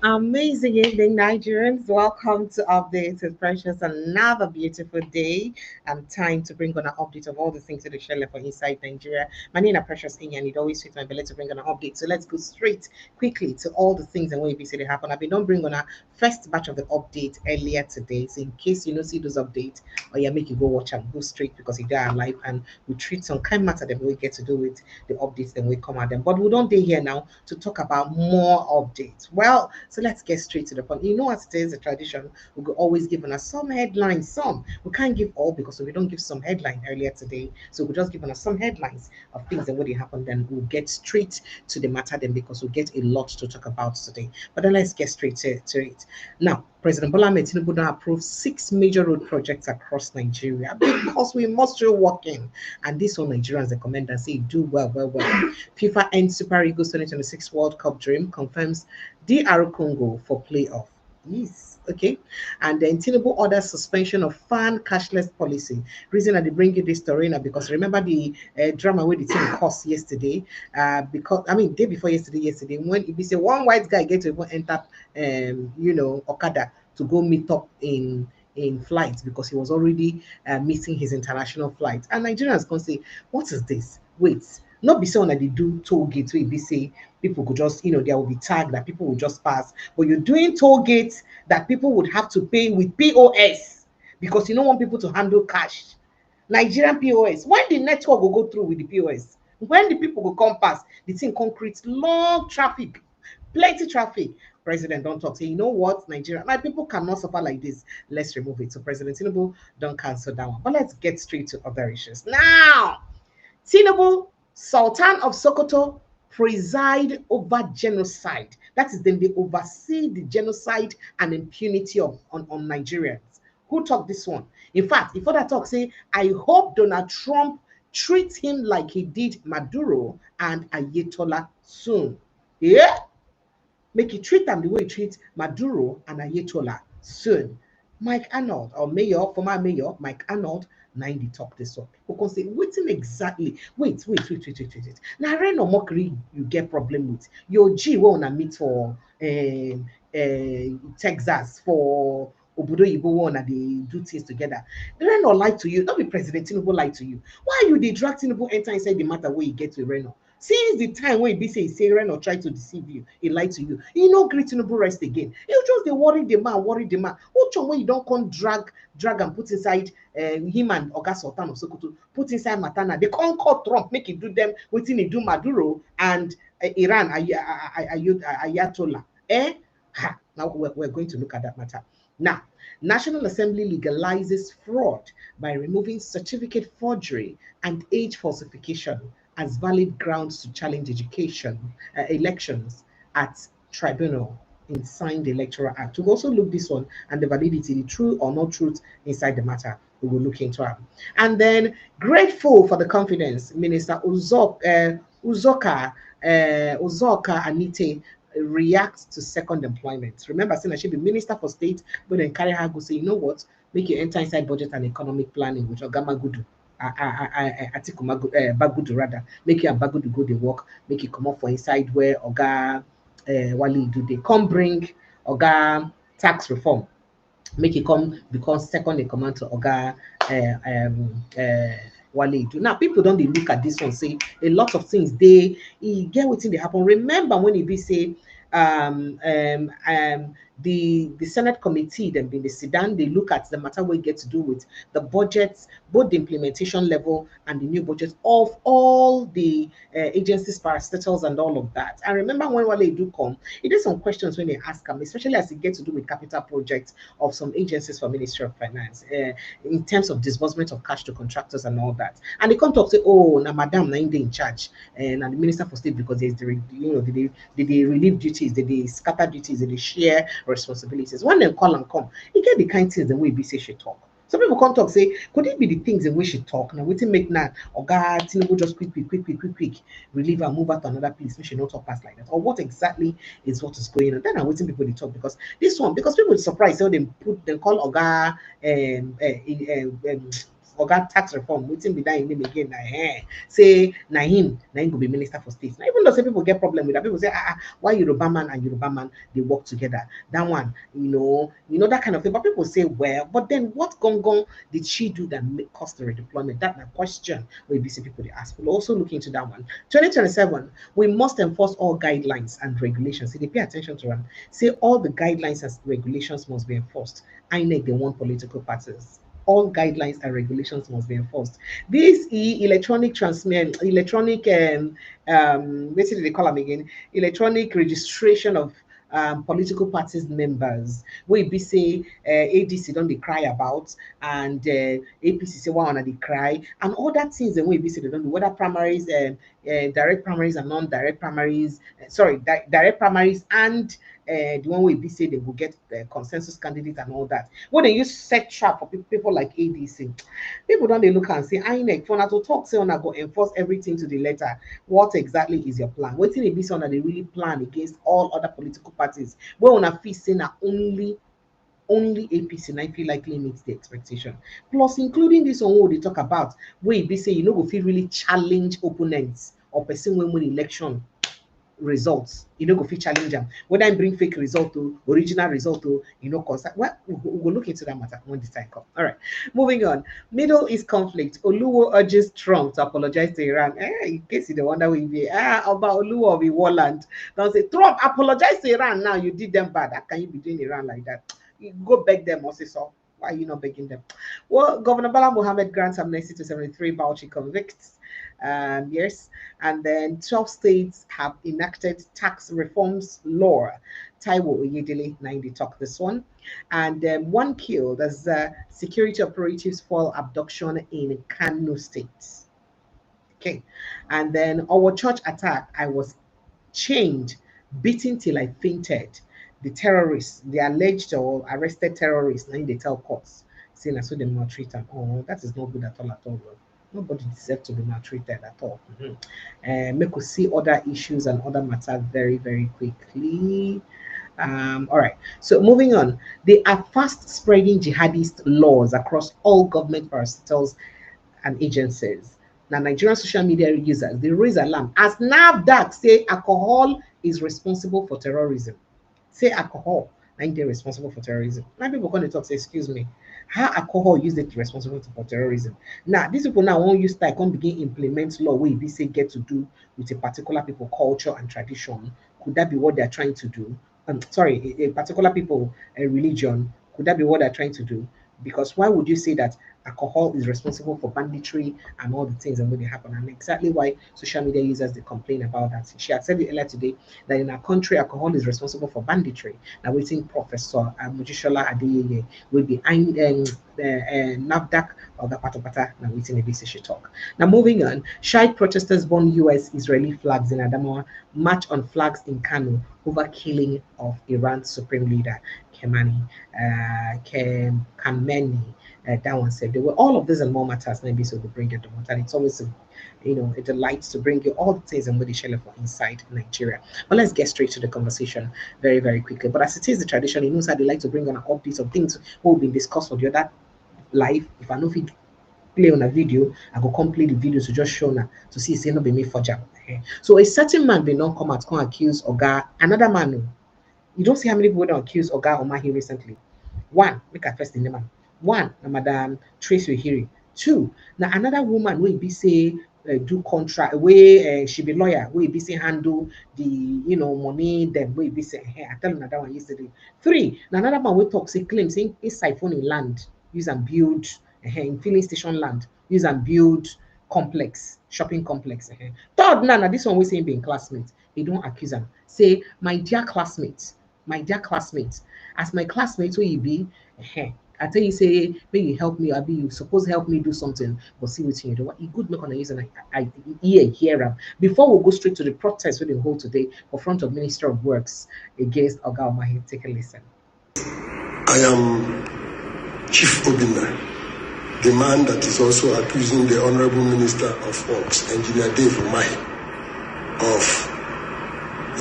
Amazing evening, Nigerians. Welcome to Updates with Precious. Another beautiful day and time to bring on an update of all the things that we share for inside Nigeria. My name is Precious Inya, and it always fits my belly to bring on an update. So let's go straight quickly to all the things and what we see that happen. I've been done bring on a first batch of the update earlier today. So in case you don't see those updates, or you make you go watch and go straight because they are live and we treat some kind matter that we get to do with the updates, then we come at them. But we don't be here now to talk about more updates. Well, so let's get straight to the point. You know, as it is a tradition, we will always give us some headlines. Some we can't give all because we don't give some headline earlier today. So we're just giving us some headlines of things that what happened. Then we'll get straight to the matter then because we'll get a lot to talk about today. But then let's get straight to it. Now, President Bola Ahmed Tinubu now approved 6 major road projects across Nigeria because we must still working. And this one Nigerians recommend and say do well. FIFA ends Super Eagles 2026 World Cup dream, confirms DR Congo for playoff. Yes, okay. And then Tinubu orders suspension of fan cashless policy. Reason that they bring you this story now because remember the drama where the team caused yesterday. Because I mean day before yesterday when if you say one white guy get to even enter Okada to go meet up in flights because he was already missing his international flight. And Nigerians can say, what is this? Wait, not be someone that they do toll gates where they say people could just, there will be tag that people will just pass. But you're doing toll gates that people would have to pay with POS because you don't want people to handle cash. Nigerian POS. When the network will go through with the POS, when the people will come past, the thing concrete long traffic, plenty traffic. President don't talk. Say, you know what, Nigeria, my people cannot suffer like this. Let's remove it. So President Tinubu don't cancel that one. But let's get straight to other issues. Now, Tinubu, Sultan of Sokoto, preside over genocide. That is, then they oversee the genocide and impunity on Nigerians. Who talk this one? In fact, if other talk say, I hope Donald Trump treats him like he did Maduro and Ayatollah soon. Yeah? Make you treat them the way you treat Maduro and Ayatollah soon. Mike Arnold, or former mayor Mike Arnold, 90 talk this one. People can say, waiting exactly. Wait. Now, Reno mockery you get problem with. Your G wanna meet for Texas for Obodo Yibo one and they do things together. Reno lie to you. Don't be President Tinubu lie to you. Why you they drag Tinubu enter inside the matter where you get to Reno? Since the time when be say Ren or try to deceive you, he lied to you. You know, great Tinubu rest again. You just they worry the man. Which one when you don't come drag and put inside him and Oga Sultan of Sokoto, put inside Matana. They can't call Trump, make it do them, waiting he do Maduro and Iran Ayatollah. Ha. Now we're going to look at that matter. Now, National Assembly legalizes fraud by removing certificate forgery and age falsification as valid grounds to challenge elections at tribunal in signed Electoral Act. We'll also look this one and the validity, the true or not truth inside the matter. We will look into it. And then grateful for the confidence, Minister Uzoka Anite reacts to second employment. Remember, saying I should be minister for state, but then carry her go say, you know what, make you enter inside budget and economic planning, which Ogama Gudu. Atiku Bagudu rather make you and Bagudu go the work, make you come up for inside where Oga Wali do they come bring Oga tax reform, make it come become second in command to Oga Wale do. Now people don't they look at this one say a lot of things they get within they happen. Remember when it be say um, um, um, the Senate committee then been they sit down, they look at the matter we get to do with the budgets, both the implementation level and the new budget of all the agencies, parastatals, and all of that. And remember when Wale do come, it is some questions when they ask them, especially as it gets to do with capital projects of some agencies for Ministry of Finance, in terms of disbursement of cash to contractors and all that. And they come talk say, oh, now Madam, now in charge, and the Minister for State because there's the they relieve duties, they scatter duties, they share responsibilities. When they call and come, you get the kind of things the way BC should talk. Some people come talk say, could it be the things in which she talk? Now, we make now, or God, Tinubu just quick, relieve and move out to another place, we should not talk past like that. Or what exactly is what is going on? Then I'm waiting people to talk because this one, because people are surprised, so they call Oga Oga tax reform, waiting be that in him again. Say him go be minister for state. Now, even though some people get problem with that, people say, why Yoruba man and Yoruba man they work together? That one, that kind of thing. But people say, well, but then what gong did she do that caused the redeployment? That's my question. Where BC people they ask. We'll also look into that one. 2027, we must enforce all guidelines and regulations. See, they pay attention to them. Say all the guidelines and regulations must be enforced. INEC, they want political parties. All guidelines and regulations must be enforced. This electronic transmit, electronic basically they call them again, electronic registration of political parties members. We be say ADC don't they cry about, and APC say one they cry, and all that things and we be say they don't do, whether primaries, direct primaries and non-direct primaries, direct primaries and the one way be say they will get consensus candidates and all that. When they use set trap for people like ADC, people don't they look and say, INEC, for now to talk, say, on go enforce everything to the letter. What exactly is your plan? Waiting a bit on that they really plan against all other political parties. Where on a fee saying that only APC and I feel likely meets the expectation. Plus, including this one what they talk about, where it be say, go feel really challenge opponents or person when win election results, go fit challenge them. Whether I bring fake result to original result to, concern. Well, we'll look into that matter when the time comes. All right, moving on. Middle East conflict. Oluwo urges Trump to apologize to Iran. In case you don't wonder, we be about Oluwo of Warland. Don't say Trump apologize to Iran now. You did them bad. How can you be doing Iran like that? You go beg them, also. So why are you not begging them? Well, Governor Bala Mohammed grants amnesty to 73 Bauchi convicts. Yes, and then 12 states have enacted tax reforms law. Taiwo Oyedele, 90 talk this one. And one killed as security operatives foil abduction in Kano State. Okay, and then our church attack, I was chained, beaten till I fainted. The terrorists, the alleged or arrested terrorists, now they tell courts, saying so they maltreat them. Oh, that is not good at all at all. Nobody deserves to be maltreated at all. Make us see other issues and other matters very, very quickly. All right. So moving on, they are fast spreading jihadist laws across all government parastatals and agencies. Now, Nigerian social media users they raise alarm as NAFDAC say alcohol is responsible for terrorism. Say alcohol, and they're responsible for terrorism. Now people going to talk, say, excuse me, how alcohol used it responsible for terrorism? Now, these people now won't use that, can't begin implement law where they say get to do with a particular people culture and tradition. Could that be what they're trying to do? Sorry, a particular people a religion. Could that be what they're trying to do? Because why would you say that alcohol is responsible for banditry and all the things that really happen? And exactly why social media users they complain about that. She had said it earlier today that in our country, alcohol is responsible for banditry. Now, we think Professor Mujishola Adeyeye will be NAFDAC or the Patopata. Now, we think maybe she talk. Now, moving on, Shiite protesters burn US Israeli flags in Adamawa, march on flags in Kano over killing of Iran's supreme leader, Khamenei. That one said there were all of this and more matters. Maybe so they bring it to and it's always a delight to bring you all the things and what they share for inside Nigeria. But let's get straight to the conversation very, very quickly. But as it is the tradition, you know how they like to bring on an update of things what will be discussed for the other live. If I know if it play on a video, I go complete the video to just show now to see it's not be me for jam. So a certain man will not come out, come accuse Oga, another man. You don't see how many people don't accuse Oga Omahi recently. One, make a first the name. One, na Madam Tracy Ohiri. Two, now another woman will be say do contract where she be lawyer, will be say handle the money, then will be say hey, I tell another one yesterday. Three, now another man will talk say claim saying is siphoning land, use and build in filling station land, use and build complex, shopping complex. Third, now this one we say being classmates. They don't accuse them. Say, my dear classmates, as my classmates where you be, I tell you say, may you help me, Abi, you suppose help me do something, but see what you do. What you good not gonna use and I hear them. Before we go straight to the protest we hold today for front of Minister of Works against Oga Omahi. Take a listen. I am Chief Obinna, the man that is also accusing the Honorable Minister of Works, Engineer Dave Umahi, of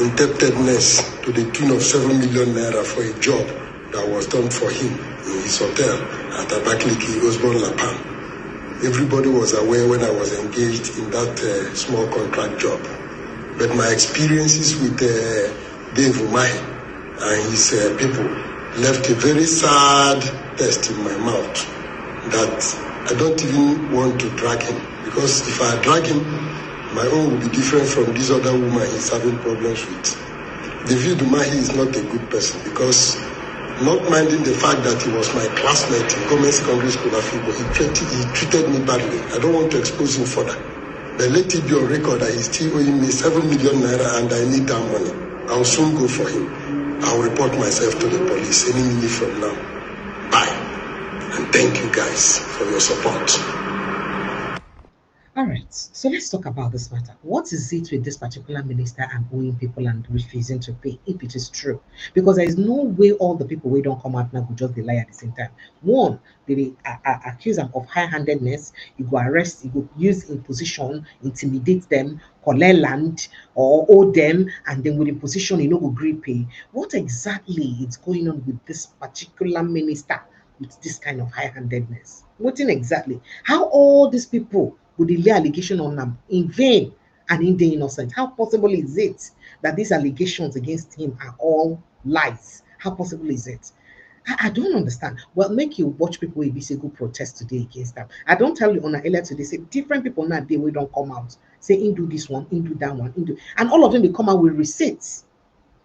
indebtedness to the tune of 7 million naira for a job that was done for him in his hotel at Abakaliki, Osborne Lapam. Everybody was aware when I was engaged in that small contract job. But my experiences with Dave Umahi and his people left a very sad taste in my mouth that I don't even want to drag him. Because if I drag him, my own will be different from this other woman he's having problems with. David Umahi is not a good person because, not minding the fact that he was my classmate in Government Secondary School of Igbo, he treated me badly. I don't want to expose him further. But let it be on record that he's still owing me 7 million naira and I need that money. I'll soon go for him. I'll report myself to the police any minute from now. Bye. And thank you guys for your support. All right, so let's talk about this matter. What is it with this particular minister and owing people and refusing to pay, if it is true? Because there is no way all the people who don't come out now could just be lie at the same time. One, they will accuse them of high-handedness. You go arrest, you go use imposition, intimidate them, collect land, or owe them, and then with imposition, you know, go agree pay. What exactly is going on with this particular minister with this kind of high-handedness? What in exactly? How all these people would lay allegation on them in vain and in the innocent? How possible is it that these allegations against him are all lies? How possible is it? I don't understand. Well, make you watch people if you say go protest today against them. I don't tell you on earlier today, say different people now they will don't come out. Say in do this one, in do that one, in do, and all of them they come out with receipts.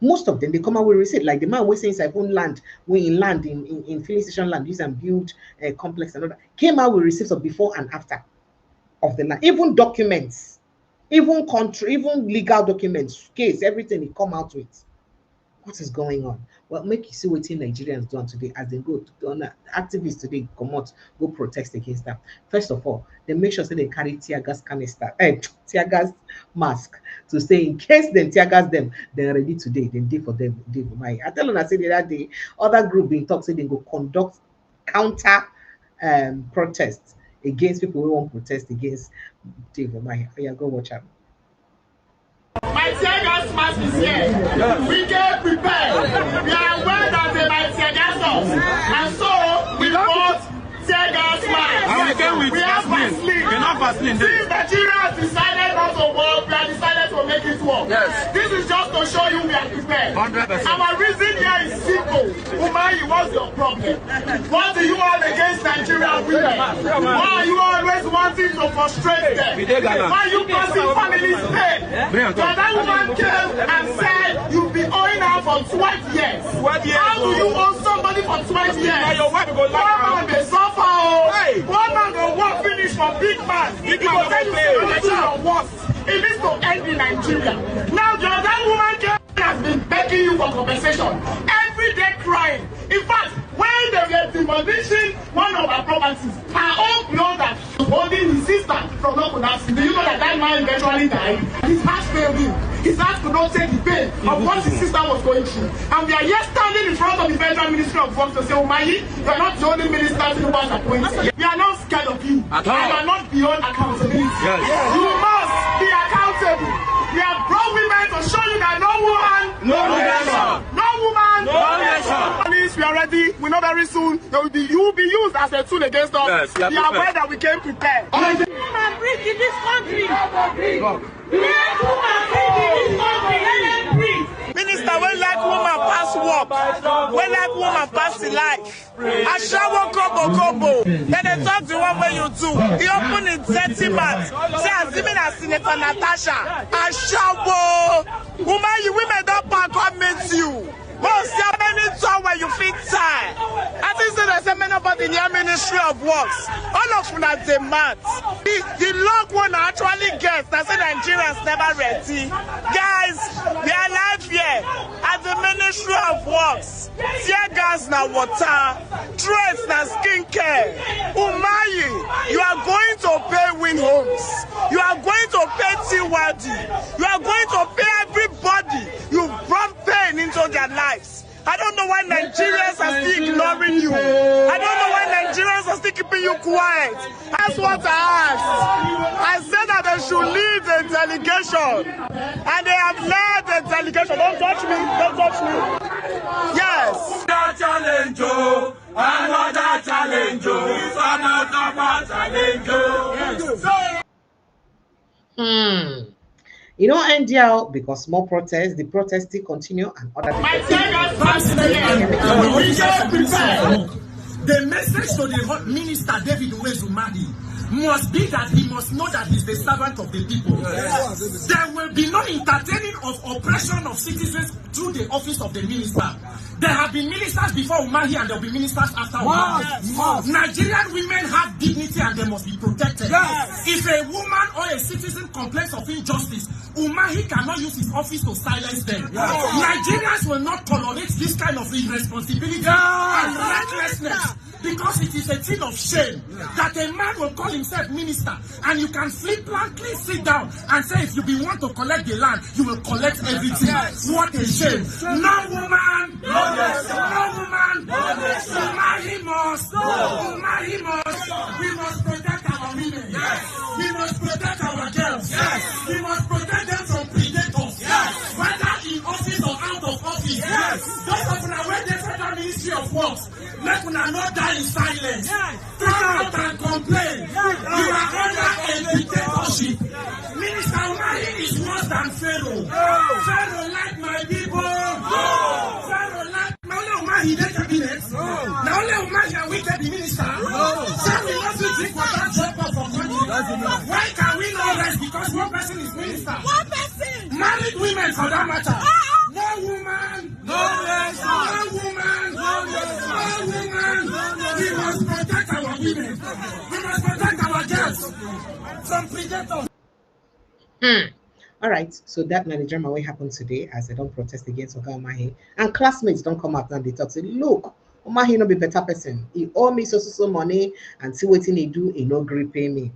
Most of them they come out with receipts. Like the man was saying his own land, when in land in filling station land, use and build a complex and all that, came out with receipts of before and after of the land, even documents, even country, even legal documents, case, everything he come out with. What is going on? Well, make you see what Nigerians do today as they go to activists today come out, go protest against that. First of all, they make sure they carry tear gas canister, tear gas mask to say in case they tear gas them, they're ready today. Then day for them, day for my. I tell them I said the other day, other group being talk say they go conduct counter protests against people who won't protest against Dave Umahi. Yeah, go watch out. My tear gas mask is here. Yes. We get prepared. We are aware that they might tear gas us. And so we bought tear gas mask. We have Vaseline. Since Nigeria has decided not to work, we have decided to make it work. Yes. This is just to show you we are prepared. 100%. Our reason here is simple. Umahi, what's your problem? What do you have against Nigerian women? Why are you always wanting to frustrate them? Why are you causing families pain? So that woman came and said you'll be owing her for 12 years. How do you owe somebody for 12 years? One man may suffer. One man will work finish for big man. He will tell you something worse. It needs to end in Nigeria. Now the other woman has been begging you for compensation. Every day crying. In fact, when they were demolishing one of our properties, her own brother was holding his sister from Okunasi. Do you know that man eventually died? His heart failed him. His heart could not take the pain of what his sister was going through. And we are here standing in front of the Federal Ministry of Works to say, Umahi, you are not the only minister who was appointed. We are not scared of you. And you are not beyond accountability. Yes. You must be accountable. We have brought women to show you that no woman, no nation. No woman, no nation. Police, we are ready. We know very soon you will be used as a tool against us. Yes, we are aware that we came prepared. Women breathe in this country. Minister, when like woman pass work, when like woman pass the life, I shower kobo. Then they talk the one way you do. He open in 30 months. Say as even as Senator Natasha, I shower. Women don't pack come meet you. Most there are many times where you feel tired. I think there's a man about the Ministry of Works. All of them are demand. The log one actually gets that say Nigerians never ready. Guys, we are live here at the Ministry of Works. Tear gas na water, dress na skincare. Umahi, you are going to pay Win Homes. You are going to pay Tiwadi. You are going to pay everybody. You brought pain into their lives. I don't know why Nigerians are still ignoring you. I don't know why Nigerians are still keeping you quiet. That's what I asked. I said that they should lead the delegation. And they have led the delegation. Don't touch me. Don't touch me. Yes. Another challenge, it's another challenge. So, you know, NDL, because more protests, the protests still continue and other the message to the minister David Uwezumadi must be that he must know that he's the servant of the people. Yes. There will be no entertaining of oppression of citizens through the office of the minister. There have been ministers before Umahi and there will be ministers after Umahi. Yes. Nigerian women have dignity and they must be protected. Yes. If a woman or a citizen complains of injustice, Umahi cannot use his office to silence them. Yes. Nigerians will not tolerate this kind of irresponsibility and recklessness. Because it is a thing of shame that a man will call himself minister and you can flippantly sit down and say if you want to collect the land, you will collect everything. What a shame. No woman, no woman, Umahi must. We must protect our women. We must protect our girls. We must protect them from predators. Whether in office or out of office. Those of them where the Federal Ministry of Works, let una not die in silence. Come out and complain. You are under a dictatorship. Minister Umahi is worse than Pharaoh. Pharaoh like my people. Pharaoh like my Umahi, they cabinet. Now only Umahi and we can be minister. So we must drink water drop off from country. Why can we not rest? Because one person is minister. One person. Married women for that matter. No woman. No woman. No woman. We must protect our women. We must protect our girls from predators. All right, so that Nigerian way happened today as they don't protest against Oga Umahi. And classmates don't come out and they talk, say, look, Umahi no be better person. He owe me so money and see what he do, he no agree pay me.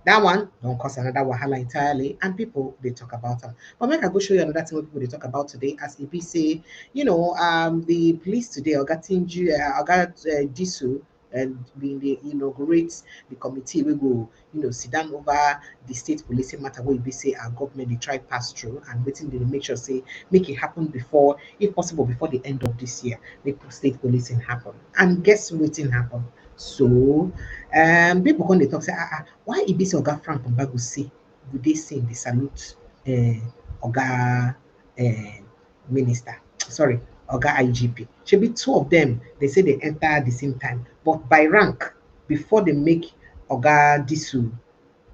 That one don't cause another wahala entirely, and people they talk about them. But make I go show you another thing what people they talk about today. As EP say, the police today, Oga Disu, and being the inaugurates the committee, we go, sit down over the state policing matter where we say our government they try pass through and waiting to make sure say make it happen before, if possible, before the end of this year, make state policing happen. And guess waiting happen. So people when they talk say why e be say Oga Frank Mbago say would they sing the salute Oga minister, sorry, Oga IGP. Should be two of them, they say they enter at the same time, but by rank before they make Oga Disu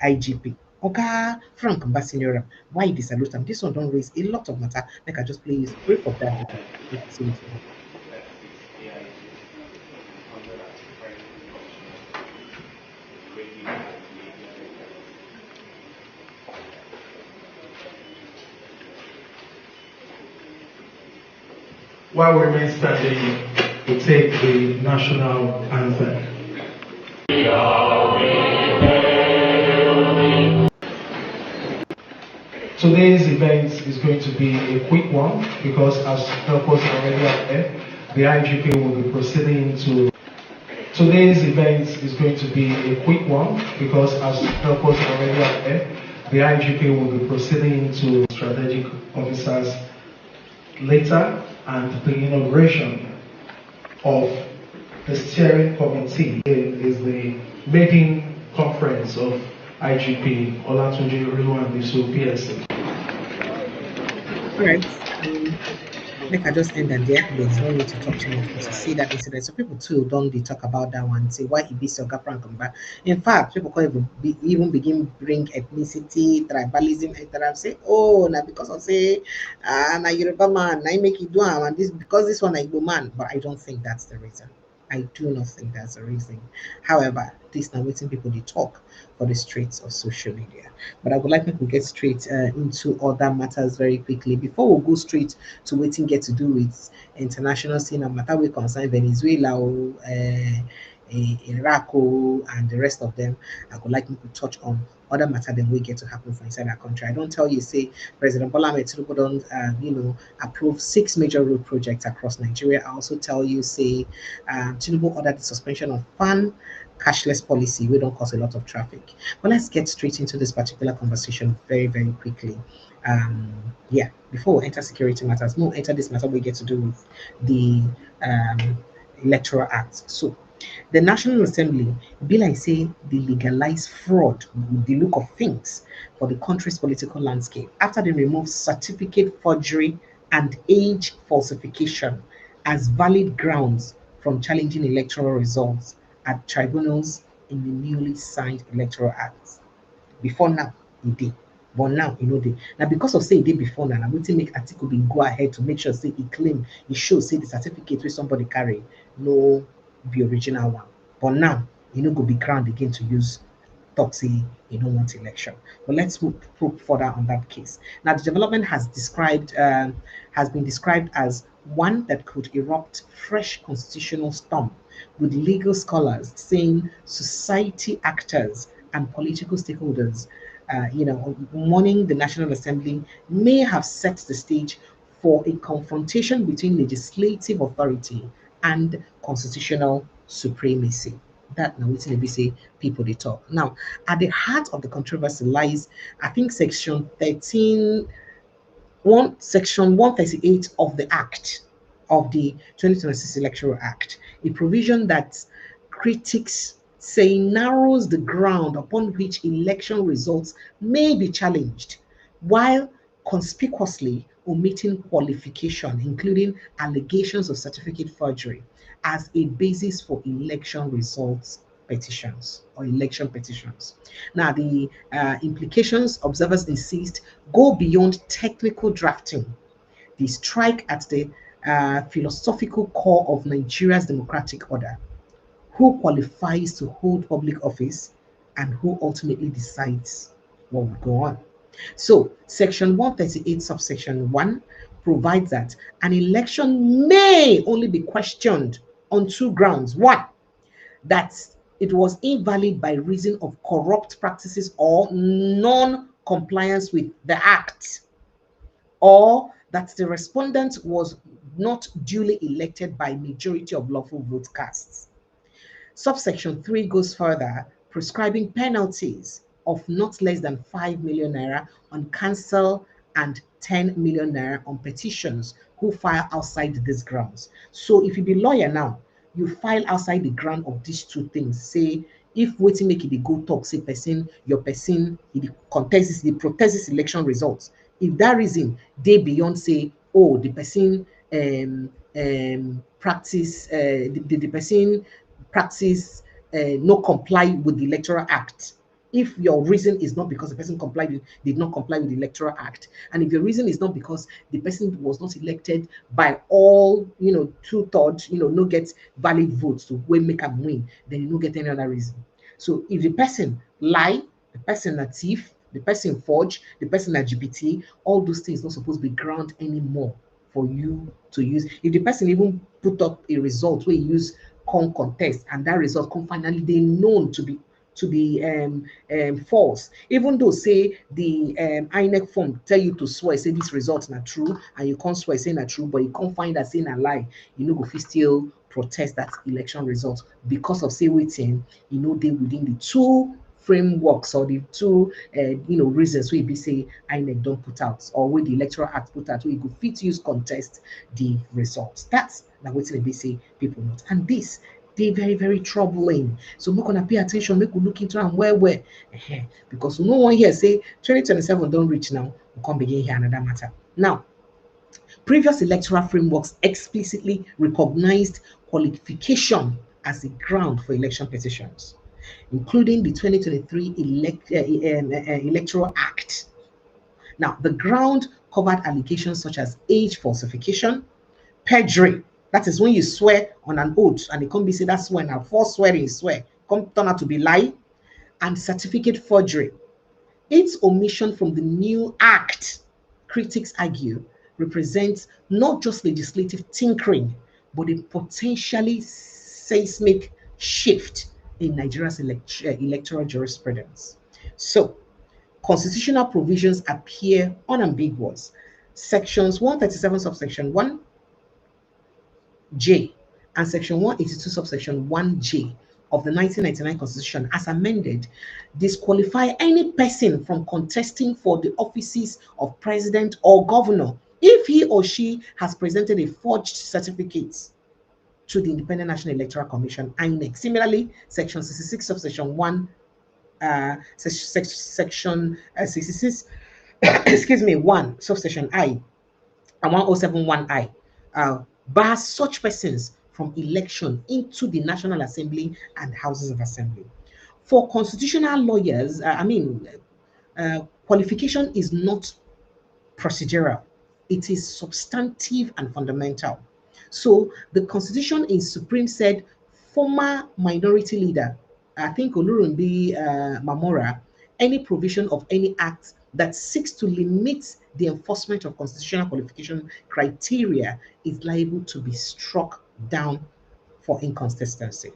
IGP. Oga Frank Mbago, why they salute them? This one don't raise a lot of matter. Like I just play you brief of that. While we remain standing, we take the national anthem. Today's event is going to be a quick one because as helpers are already out there, the IGP will be proceeding to. Today's event is going to be a quick one because as helpers are already out there, the IGP will be proceeding to strategic officers later, and the inauguration of the steering committee is the maiden conference of IGP Olatunji Oluwandiso PSC. All right. Make I just end there. There's no need to talk too much to see that incident. So people too don't they talk about that one, say why it be so Frank back. In fact, people can even begin bring ethnicity, tribalism, and say, oh, now because of say na Yoruba man, I make it do and this because this one I go man. But I don't think that's the reason. I do not think that's the reason. However, this now waiting people they talk for the streets of social media. But I would like to get straight into other matters very quickly before we go straight to waiting get to do with international scene and matter we concern Venezuela or Iraq and the rest of them. I would like me to touch on other matter than we get to happen for inside our country. I don't tell you, say President Bola Ahmed Tinubu don't approve 6 major road projects across Nigeria. I also tell you, say Tinubu ordered the suspension of cashless policy. We don't cause a lot of traffic. But let's get straight into this particular conversation very, very quickly. Before we enter security matters, enter this matter we get to do with the Electoral Act. So the National Assembly be like say they legalize fraud with the look of things for the country's political landscape after they remove certificate forgery and age falsification as valid grounds from challenging electoral results at tribunals in the newly signed Electoral Act. Before now, e dey, but now e no dey. Na because of say e dey before now, na wetin make Atiku bin go ahead to make sure say e claim, e show say the certificate wey somebody carry no be original one. But now, e no go be ground again to use talk say e no want election. But let's move probe further on that case. Now, the development has been described as one that could erupt fresh constitutional storm, with legal scholars saying society actors and political stakeholders, warning the National Assembly may have set the stage for a confrontation between legislative authority and constitutional supremacy. That now wetin be say people they talk. Now, at the heart of the controversy lies, I think, section 138 of the Act of the 2026 Electoral Act, a provision that critics say narrows the ground upon which election results may be challenged, while conspicuously omitting qualification, including allegations of certificate forgery, as a basis for election results petitions or election petitions. Now, the implications, observers insist, go beyond technical drafting. They strike at the philosophical core of Nigeria's democratic order: who qualifies to hold public office and who ultimately decides what will go on. So, Section 138, subsection 1 provides that an election may only be questioned on two grounds. One, that it was invalid by reason of corrupt practices or non compliance with the Act, or that the respondent was not duly elected by majority of lawful vote casts. Subsection 3 goes further, prescribing penalties of not less than 5 million naira on cancel and 10 million naira on petitions who file outside these grounds. So if you be lawyer now, you file outside the ground of these two things. Say, if waiting make it go talk, say your person, he contest, he protest this election results. If that reason they beyond say, oh, the person practice the person practice no comply with the Electoral Act. If your reason is not because the person did not comply with the Electoral Act, and if your reason is not because the person was not elected by all, 2/3, no get valid votes to make them win, then you no get any other reason. So if the person lie, the person a thief, the person forge, the person LGBT, all those things not supposed to be ground anymore for you to use. If the person even put up a result where you use contest and that result come finally they known to be false, even though say the INEC form tell you to swear say this result not true, and you can't swear say not true, but you can't find that saying a lie, you know, go fit still protest that election result because of say waiting, they within the two frameworks or the two reasons where be say INEC don't put out, or where the Electoral Act put out, where you go fit use contest the results. That's now what they say people not, and this they very very troubling. So we're gonna pay attention, make we look into and where because no one here say 2027 don't reach now, we can't begin here another matter. Now, previous electoral frameworks explicitly recognized qualification as a ground for election petitions, including the 2023 Electoral Act. Now, the ground covered allegations such as age falsification, perjury. That is when you swear on an oath and it can't be said that's when a false swearing is swear, come turn out to be lie, and certificate forgery. Its omission from the new act, critics argue, represents not just legislative tinkering, but a potentially seismic shift in Nigeria's electoral jurisprudence. So, constitutional provisions appear unambiguous. Sections 137 subsection 1J and section 182 subsection 1J of the 1999 Constitution, as amended, disqualify any person from contesting for the offices of president or governor if he or she has presented a forged certificate to the Independent National Electoral Commission, INEC. Similarly, Section 66, subsection 1, section 66, excuse me, 1, subsection I, and 1071I, bars such persons from election into the National Assembly and Houses of Assembly. For constitutional lawyers, qualification is not procedural, it is substantive and fundamental. So the Constitution in Supreme said former minority leader, I think Olurunbi Mamora, any provision of any act that seeks to limit the enforcement of constitutional qualification criteria is liable to be struck down for inconsistency.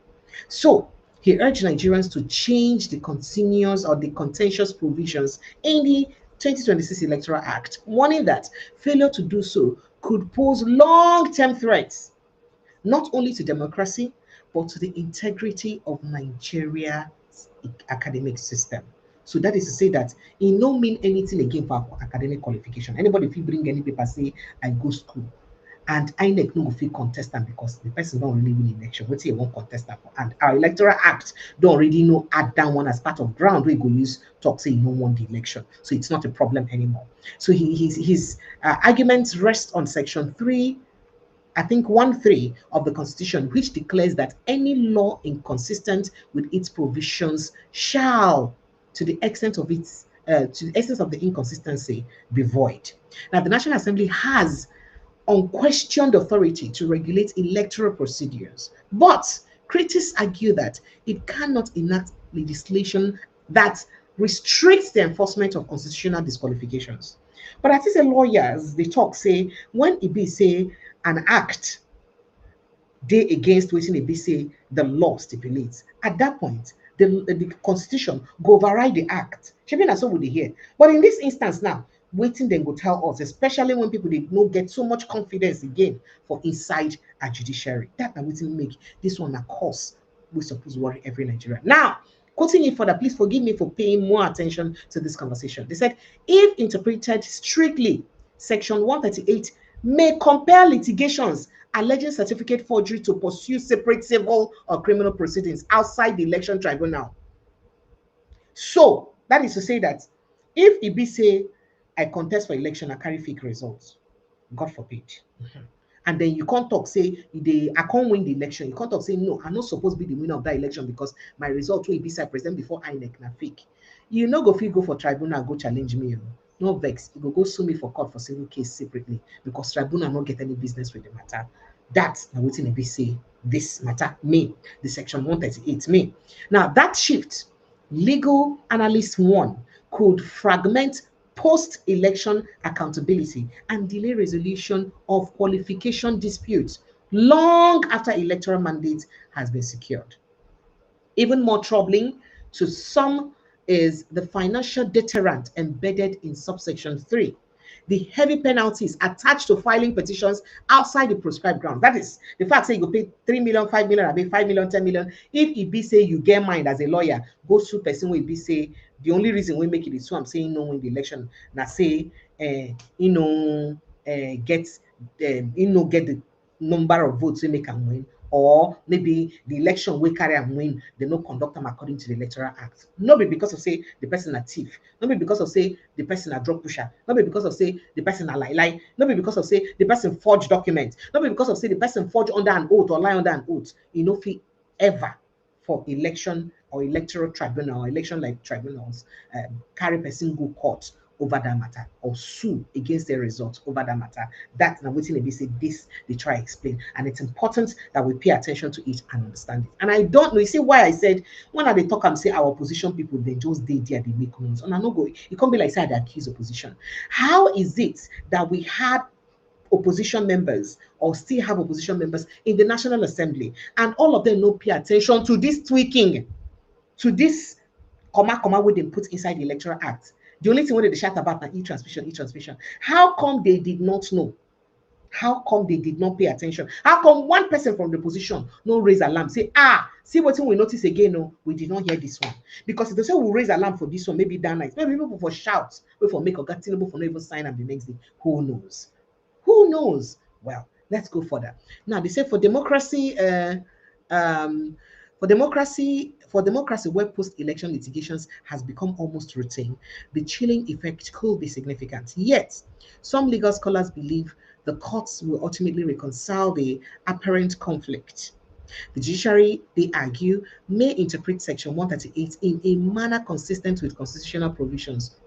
So he urged Nigerians to change the continuous or the contentious provisions in the 2026 Electoral Act, warning that failure to do so could pose long-term threats, not only to democracy, but to the integrity of Nigeria's academic system. So that is to say that it no mean anything again for academic qualification. Anybody if you bring any paper, say, I go school, and INEC no go fit contest them because the person don't really win election. What you want contest them for? And our Electoral Act don't already know add down one as part of ground we go use talk say you don't want the election, so it's not a problem anymore. So his arguments rest on Section 3, I think 1(3) of the Constitution, which declares that any law inconsistent with its provisions shall, to the extent of its to the essence of the inconsistency, be void. Now, the National Assembly has unquestioned authority to regulate electoral procedures, but critics argue that it cannot enact legislation that restricts the enforcement of constitutional disqualifications. But I think the lawyers, they talk, say, when it be, say, an act they against waiting it be, say, the law stipulates, at that point, the constitution go override the act. Shebi na so would they hear. But in this instance now, waiting then go tell us, especially when people they no get so much confidence again for inside a judiciary. That na waiting make this one a cause we suppose worry every Nigerian. Now, quoting it further, please forgive me for paying more attention to this conversation. They said, if interpreted strictly, Section 138 may compel litigations alleging certificate forgery to pursue separate civil or criminal proceedings outside the election tribunal. So that is to say that if it be say I contest for election, I carry fake results, God forbid. And then you can't talk, say, I can't win the election. You can't talk, say, no, I'm not supposed to be the winner of that election because my result will be say president before INEC na fake. You know, go for tribunal, go challenge me. No vex, you go sue me for court for civil case separately because tribunal not get any business with the matter. That's now waiting be say this matter me, the Section 138 me. Now that shift, legal analyst one could fragment post-election accountability and delay resolution of qualification disputes long after electoral mandate has been secured. Even more troubling to some is the financial deterrent embedded in subsection 3. The heavy penalties attached to filing petitions outside the prescribed ground. That is the fact say you go pay 3 million, 5 million, I pay 5 million, 10 million. If it be say you get mind as a lawyer, go sue person will be say the only reason we make it is so I'm saying no win the election. Now say get get the number of votes we make and win, or maybe the election we carry and win, they no conduct them according to the Electoral Act. Not be because of say the person a thief, not be because of say the person a drug pusher, not be because of say the person a lie, not be because of say the person forged documents, not be because of say the person forged under an oath or lie under an oath. You know, fee ever for election or electoral tribunal or election like tribunals carry person go court over that matter or sue against the results over that matter. That's now waiting to say this they try to explain, and it's important that we pay attention to it and understand it. And I don't know, you see why I said when they talk and say our opposition people they just they make moves, and I no go it can't be like say they accuse opposition. How is it that we had opposition members or still have opposition members in the National Assembly and all of them no pay attention to this tweaking, to this comma where they put inside the Electoral Act? The only thing when they shout about is e-transmission. How come they did not know? How come they did not pay attention? How come one person from the opposition no raise alarm? Say, see what we notice again? No, we did not hear this one. Because if they say we raise alarm for this one, maybe that night, maybe people for shout, wait for make or Tinubu for not even sign up the next day. Who knows? Who knows? Well, Let's go further. Now they say for democracy, um, for democracy, where post-election litigations has become almost routine, the chilling effect could be significant. Yet, some legal scholars believe the courts will ultimately reconcile the apparent conflict. The judiciary, they argue, may interpret Section 138 in a manner consistent with constitutional provisions,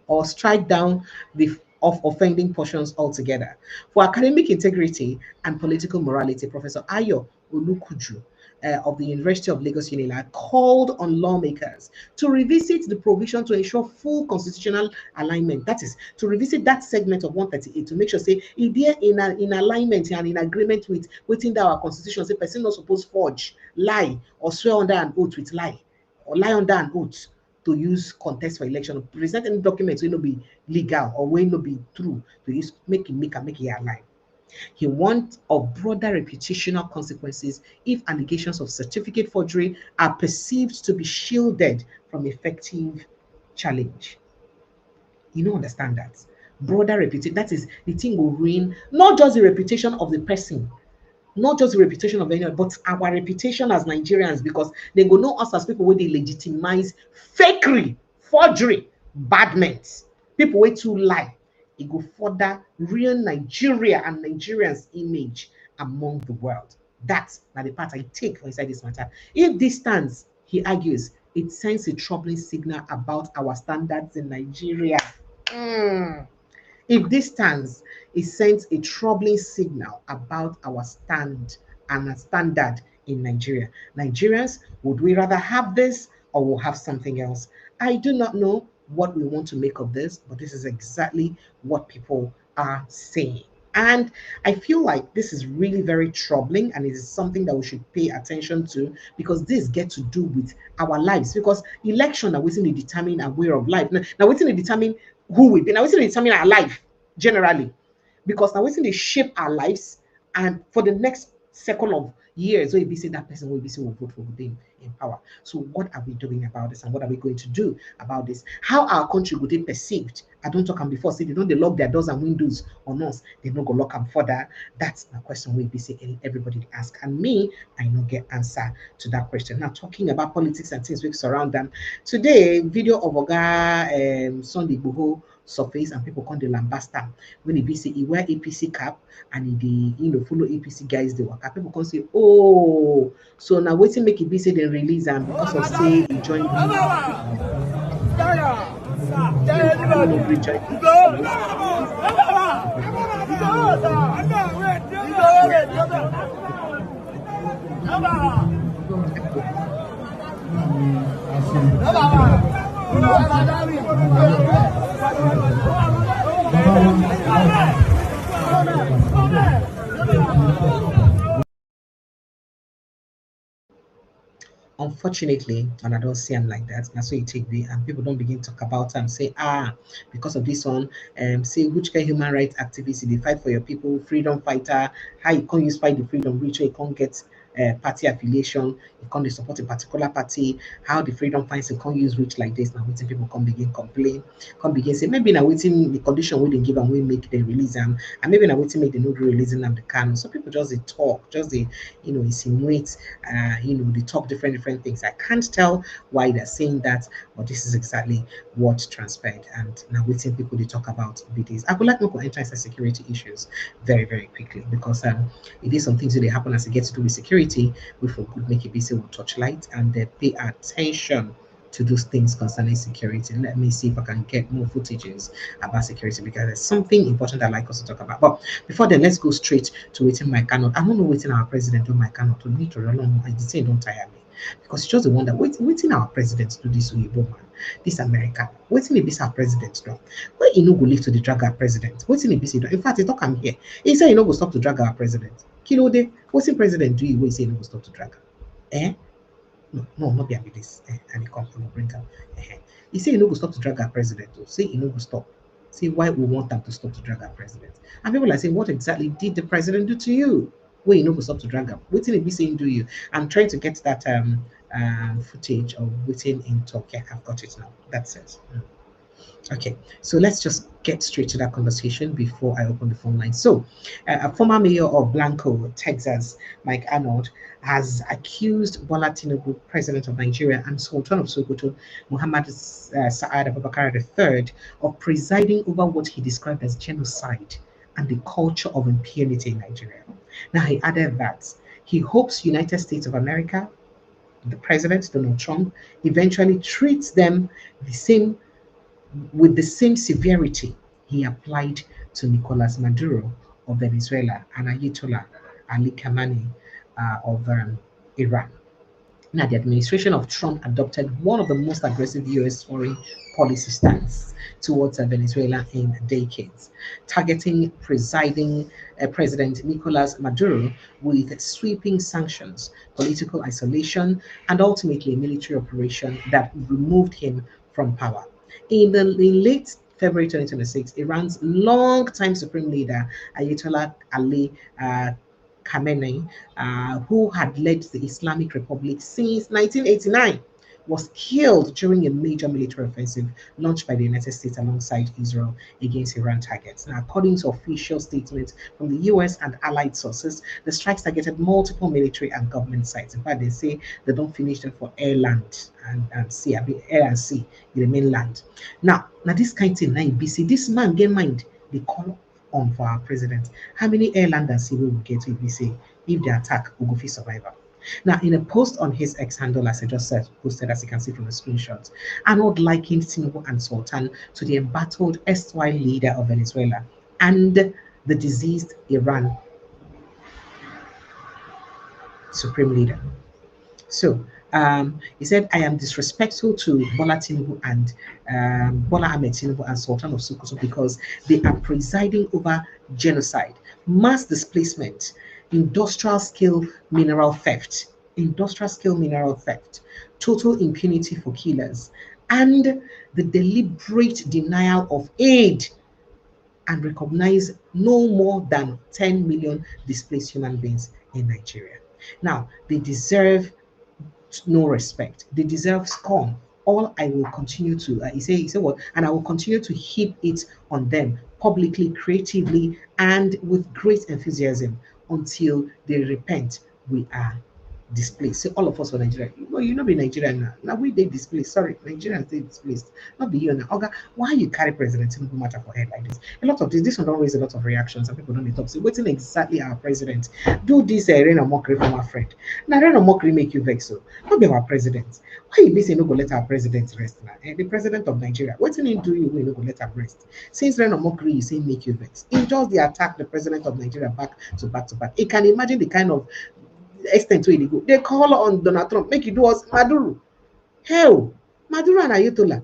or strike down the of offending portions altogether. For academic integrity and political morality, Professor Ayo Olukuju of the University of Lagos Unilag called on lawmakers to revisit the provision to ensure full constitutional alignment. That is, to revisit that segment of 138 to make sure, say, if they're in alignment and in agreement with within our constitution, say, person not supposed to forge, lie, or swear under an oath with lie, or lie under an oath to use contest for election, or present any documents will not be legal or will not be true to use make it align. He warned of broader reputational consequences if allegations of certificate forgery are perceived to be shielded from effective challenge. You don't understand that. Broader reputation, that is, the thing will ruin not just the reputation of the person, not just the reputation of anyone, but our reputation as Nigerians, because they go know us as people where they legitimize fakery, forgery, badments, people way too lie. It go further ruin Nigeria and Nigerians' image among the world. That's not the part I take for inside this matter. If this stands, he argues, it sends a troubling signal about our standards in Nigeria. If this stands, it sends a troubling signal about our stand and a standard in Nigeria. Nigerians, would we rather have this or will have something else? I do not know what we want to make of this, but this is exactly what people are saying. And I feel like this is really very troubling, and it is something that we should pay attention to, because this gets to do with our lives. Because election are waiting to determine our way of life. Now waiting to determine who we be. Now waiting to determine our life generally, because now waiting to shape our lives, and for the next second of years, so if you say that person will be say will vote for them in power. So what are we doing about this, and what are we going to do about this? How our country would be perceived? I don't talk them before. Say they don't they lock their doors and windows on us. They don't go lock them further. That's the question we be say everybody ask, and me I no get answer to that question. Now talking about politics and things which surround them. Today, video of Oga Sunday Igboho surface, and people come the lambasta when he be say he wear APC cap and he follow APC guys they work. People come say, oh, so now waiting make it be say they release and because of say he joined unfortunately, and I don't see them like that. That's why you take the and people don't begin to talk about them. Say, because of this one, say which kind of human rights activist they fight for your people, freedom fighter, how you can't use fight the freedom reach, you can't get party affiliation, you can't support a particular party, how the freedom finds you can't use reach like this. Now waiting people come begin complain, come begin say maybe now waiting the condition we they give and we make them release them, and maybe now waiting make the no releasing them the Kano. So people just they talk, just they insinuate, they talk different things. I can't tell why they're saying that, but this is exactly what transpired. And now waiting people they talk about BDs. I would like to enter into security issues very quickly, because it is some things that they happen as it gets to do with security. We could make it be say we'll touch light and pay attention to those things concerning security. Let me see if I can get more footages about security, because there's something important I'd like us to talk about. But before then, let's go straight to waiting my cannot. I don't know waiting our president or my cannot to need to run on. I say don't tire me, because it's just the one that waiting our president to do this Uyibo man, this America. Waiting if this our president do. Where he no go live to the drag our president? Waiting if this do. In fact, he talk am here. He say he no go stop to drag our president. Kilo de, waiting president do you wait say he no go stop to drag am? No, not be this. And he come to bring up. He say he no go stop to drag our president. Say he no go stop. Say why we want them to stop to drag our president. And people are saying, what exactly did the president do to you? Where you no go stop to drag him? Waiting to be saying do you? I'm trying to get that footage of waiting in Turkey. I've got it now. That's it. Okay, so let's just get straight to that conversation before I open the phone line. So, a former mayor of Blanco, Texas, Mike Arnold, has accused Bola Tinubu, president of Nigeria, and Sultan of Sokoto, Muhammad Saad Abubakar III, of presiding over what he described as genocide and the culture of impunity in Nigeria. Now, he added that he hopes United States of America, the president, Donald Trump, eventually treats them the same with the same severity he applied to Nicolas Maduro of Venezuela and Ayatollah Ali Khamenei of Iran. Now, the administration of Trump adopted one of the most aggressive US foreign policy stance towards Venezuela in decades, targeting presiding President Nicolas Maduro with sweeping sanctions, political isolation, and ultimately a military operation that removed him from power. In late February 2026, Iran's longtime supreme leader, Ayatollah Ali Khamenei, who had led the Islamic Republic since 1989, was killed during a major military offensive launched by the United States alongside Israel against Iran targets. Now, according to official statements from the US and allied sources, the strikes targeted multiple military and government sites. In fact, they say they don't finish them for air, land, and sea. I mean, air and sea in the mainland. Now this kind of thing, now BC, this man get mind. They call on for our president. How many airlanders he will get to BC if they attack, we go fit survivor? Now, in a post on his ex handle, as I just said, posted, as you can see from the screenshots, Arnold likened Tinubu and Sultan to the embattled erstwhile leader of Venezuela and the deceased Iran supreme leader. So he said, I am disrespectful to Bola Tinubu and Bola Ahmed Tinubu and Sultan of Sokoto because they are presiding over genocide, mass displacement, industrial scale mineral theft, total impunity for killers, and the deliberate denial of aid and recognize no more than 10 million displaced human beings in Nigeria. Now, they deserve no respect. They deserve scorn. All I will continue to, he said what? And I will continue to heap it on them publicly, creatively, and with great enthusiasm until they repent. We are displaced. So all of us for Nigeria. Well, you know be Nigerian now. Now we they displaced. Sorry, Nigerians they displaced. Not be you now. Oga, why you carry President Tinubu matter for head like this? A lot of this one don't raise a lot of reactions and people don't be talk. So waiting exactly our president do this rain or mockery from our friend. Now rain or mockery make you vex so. Not be our president. Why you be saying no go let our president rest now? The president of Nigeria. Waiting in do you we no go let her rest? Since rain or mockery you say make you vex. In just the attack the president of Nigeria back to back to back. You can imagine the kind of extent where they go. They call on Donald Trump, make you do us Maduro. Hell, Maduro and Ayatollah,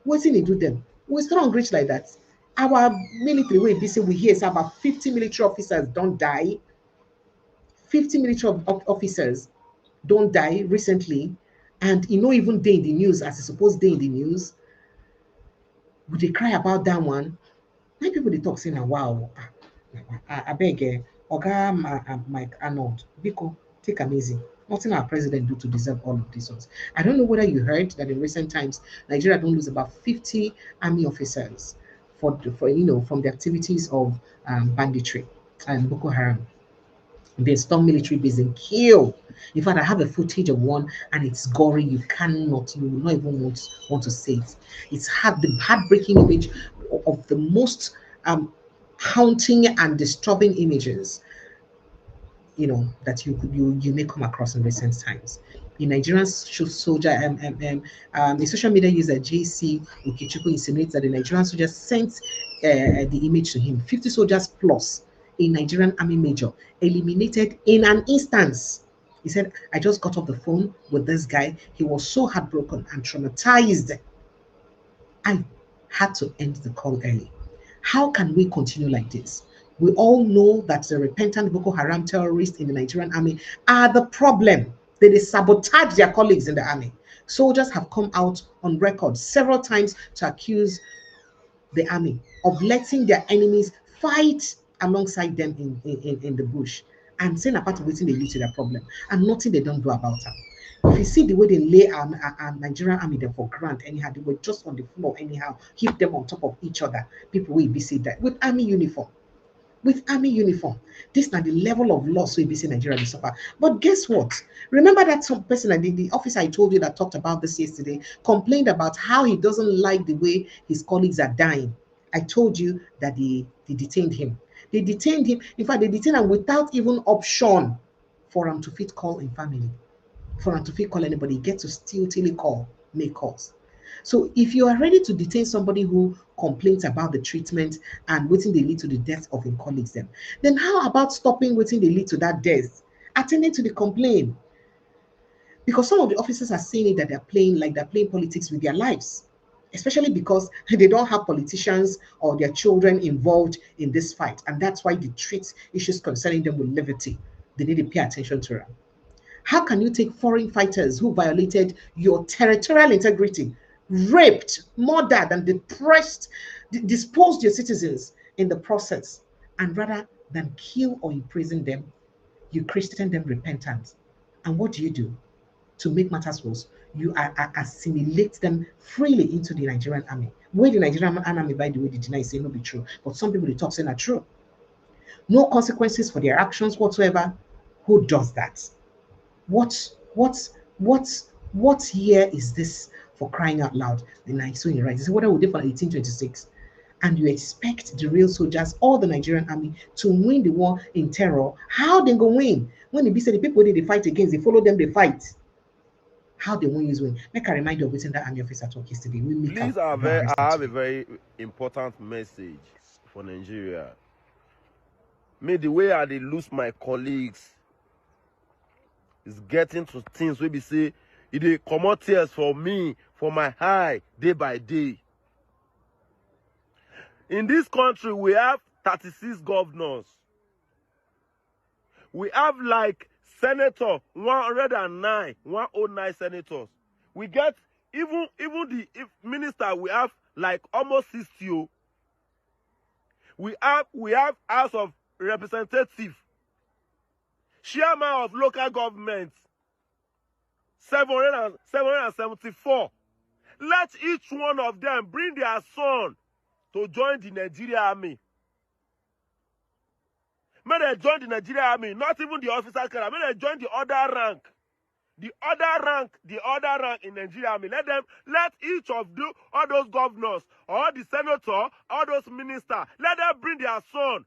what's in do them? We strong rich like that. Our military way BC we hear about 50 military officers don't die. 50 military officers don't die recently, and you know even day in the news as it's supposed day in the news. Would they cry about that one? Many people they talk saying, wow, I beg, Oga Mike Arnold, Biko, take amazing. Nothing our president do to deserve all of these ones. I don't know whether you heard that in recent times, Nigeria don't lose about 50 army officers for from the activities of banditry and Boko Haram. They storm military base and kill. In fact, I have a footage of one and it's gory. You will not even want to say it. It's the heartbreaking image of the most haunting and disturbing images that you may come across in recent times. The Nigerian soldier, the social media user JC Ukichukwu insinuates that the Nigerian soldier sent the image to him. 50 soldiers plus a Nigerian army major eliminated in an instance. He said, I just got off the phone with this guy. He was so heartbroken and traumatized. I had to end the call early. How can we continue like this? We all know that the repentant Boko Haram terrorists in the Nigerian army are the problem. They sabotage their colleagues in the army. Soldiers have come out on record several times to accuse the army of letting their enemies fight alongside them in the bush. and saying apart of waiting they lead to their problem and nothing they don't do about it. If you see the way they lay our Nigerian army there for grant, anyhow, they were just on the floor, anyhow, heap them on top of each other. People will be see that with army uniform. With army uniform. This now the level of loss we be see Nigeria suffer. But guess what? Remember that some person, the officer I told you that talked about this yesterday, complained about how he doesn't like the way his colleagues are dying. I told you that they detained him. They detained him. In fact, they detained him without even option for him to fit call in family. For him to fit call anybody, get to still call, make calls. So if you are ready to detain somebody who complains about the treatment and waiting they lead to the death of your colleagues, then how about stopping waiting they lead to that death, attending to the complaint? Because some of the officers are saying it that they're playing politics with their lives, especially because they don't have politicians or their children involved in this fight, and that's why they treat issues concerning them with levity. They need to pay attention to them. How can you take foreign fighters who violated your territorial integrity, raped, murdered, and disposed your citizens in the process, and rather than kill or imprison them, you Christian them repentant? And what do? To make matters worse, you assimilate them freely into the Nigerian army. Where the Nigerian army, by the way, they deny say no be true, but some people they talk say not true. No consequences for their actions whatsoever. Who does that? What what what what year is this, for crying out loud? The Nigerian right. This is what I would do for 1826. And you expect the real soldiers or the Nigerian army to win the war in terror. How they go win? When they be say the people they fight against, they follow them, they fight. How they won't use win? Make a reminder of what's that army officer talk yesterday. We make Please, I have a very important message for Nigeria. Me, the way I dey lose my colleagues is getting to things where we say it dey comot tears for me, for my eye, day by day. In this country, we have 36 governors. We have like senator 109 senators. We get even the minister, we have like almost 60. We have House of Representatives, chairman of local government, 774. Let each one of them bring their son to join the Nigerian army. May they join the Nigerian army, not even the officer cadre. May they join the other rank. The other rank in Nigeria army. Let each of all those governors, all the senator, all those ministers, let them bring their son.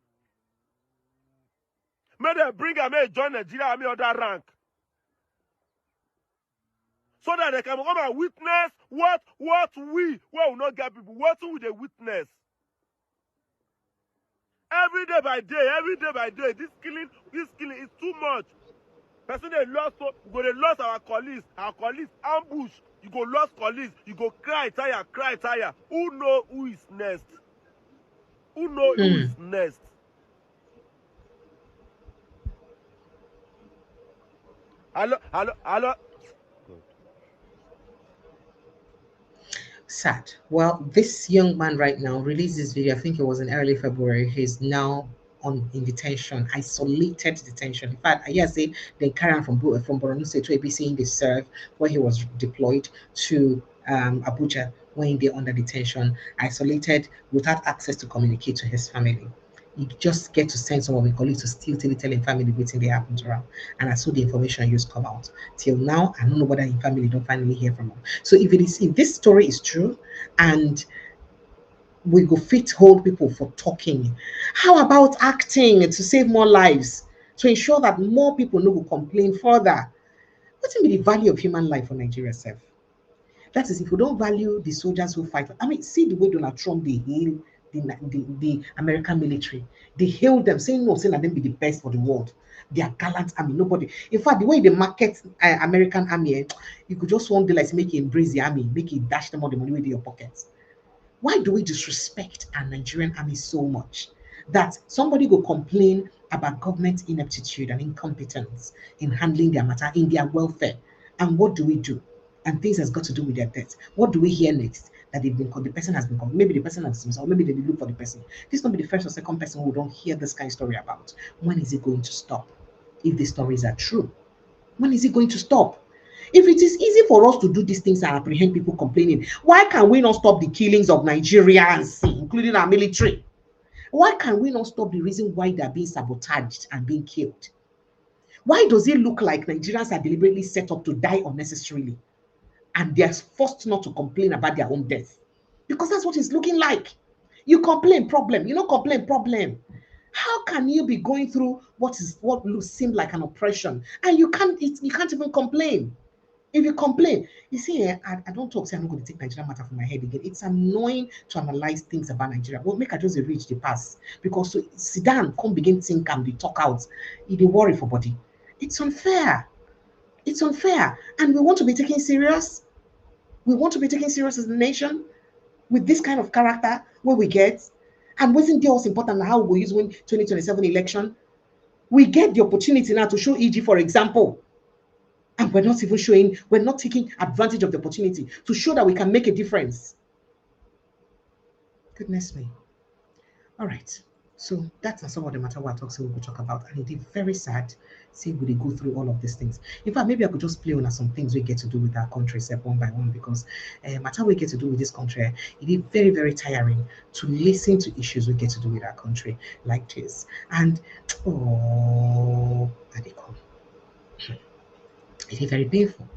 May they bring them, may they join Nigeria army other rank. So that they can come and witness what we will not get people, what will they witness? Every day by day, this killing is too much. Person they lost, so we go they lost our colleagues ambush. You go lost colleagues, you go cry tire. Who know who is next? Who know who is next? Hello. Sad. Well, this young man right now released this video. I think it was in early February. He's now in detention, isolated detention. In fact, I say they carry him from Borno State to ABC in the serve where he was deployed to Abuja when they're under detention, isolated without access to communicate to his family. You just get to send some of your colleagues to still tell him family waiting they happen to him. And I saw the information used come out. Till now, I don't know whether in family don't finally hear from him. So if this story is true and we go fit hold people for talking, how about acting to save more lives, to ensure that more people no go complain further? What will be the value of human life for Nigeria self? That is, if we don't value the soldiers who fight. I mean, see the way Donald Trump they hail the American military. They hail them, saying no, saying that them be the best for the world. They are gallant army. Nobody. In fact, the way they market American army, you could just one day like make it embrace the army, make it dash them all the money with your pockets. Why do we disrespect our Nigerian army so much that somebody will complain about government ineptitude and incompetence in handling their matter, in their welfare? And what do we do? And things has got to do with their death. What do we hear next? That they've been called, the person has been called, maybe the person has been, or maybe they look for the person. This is not be the first or second person who don't hear this kind of story about. When is it going to stop? if the stories are true? When is it going to stop? If it is easy for us to do these things and apprehend people complaining, why can we not stop the killings of Nigerians, including our military? Why can we not stop the reason why they're being sabotaged and being killed? Why does it look like Nigerians are deliberately set up to die unnecessarily and they're forced not to complain about their own death? Because that's what it's looking like. You complain, problem. You don't complain, problem. How can you be going through what seems like an oppression and you can't even complain? If you complain, you see, I don't talk, say I'm not going to take Nigeria matter from my head again. It's annoying to analyze things about Nigeria. Well, make I just reach the pass. Because so sit down, come begin think and be talk out. It dey worry for body. It's unfair. It's unfair. And we want to be taken serious. We want to be taken serious as a nation with this kind of character where we get. And wasn't there also important how we use win 2027 election? We get the opportunity now to show EG, for example. And we're not even showing, we're not taking advantage of the opportunity to show that we can make a difference. Goodness me. All right. So that's not some of the matter what I will talk about. And it is very sad. See, we go through all of these things. In fact, maybe I could just play on some things we get to do with our country, step one by one, because matter we get to do with this country, it is very, very tiring to listen to issues we get to do with our country like this. And and they come. It is very painful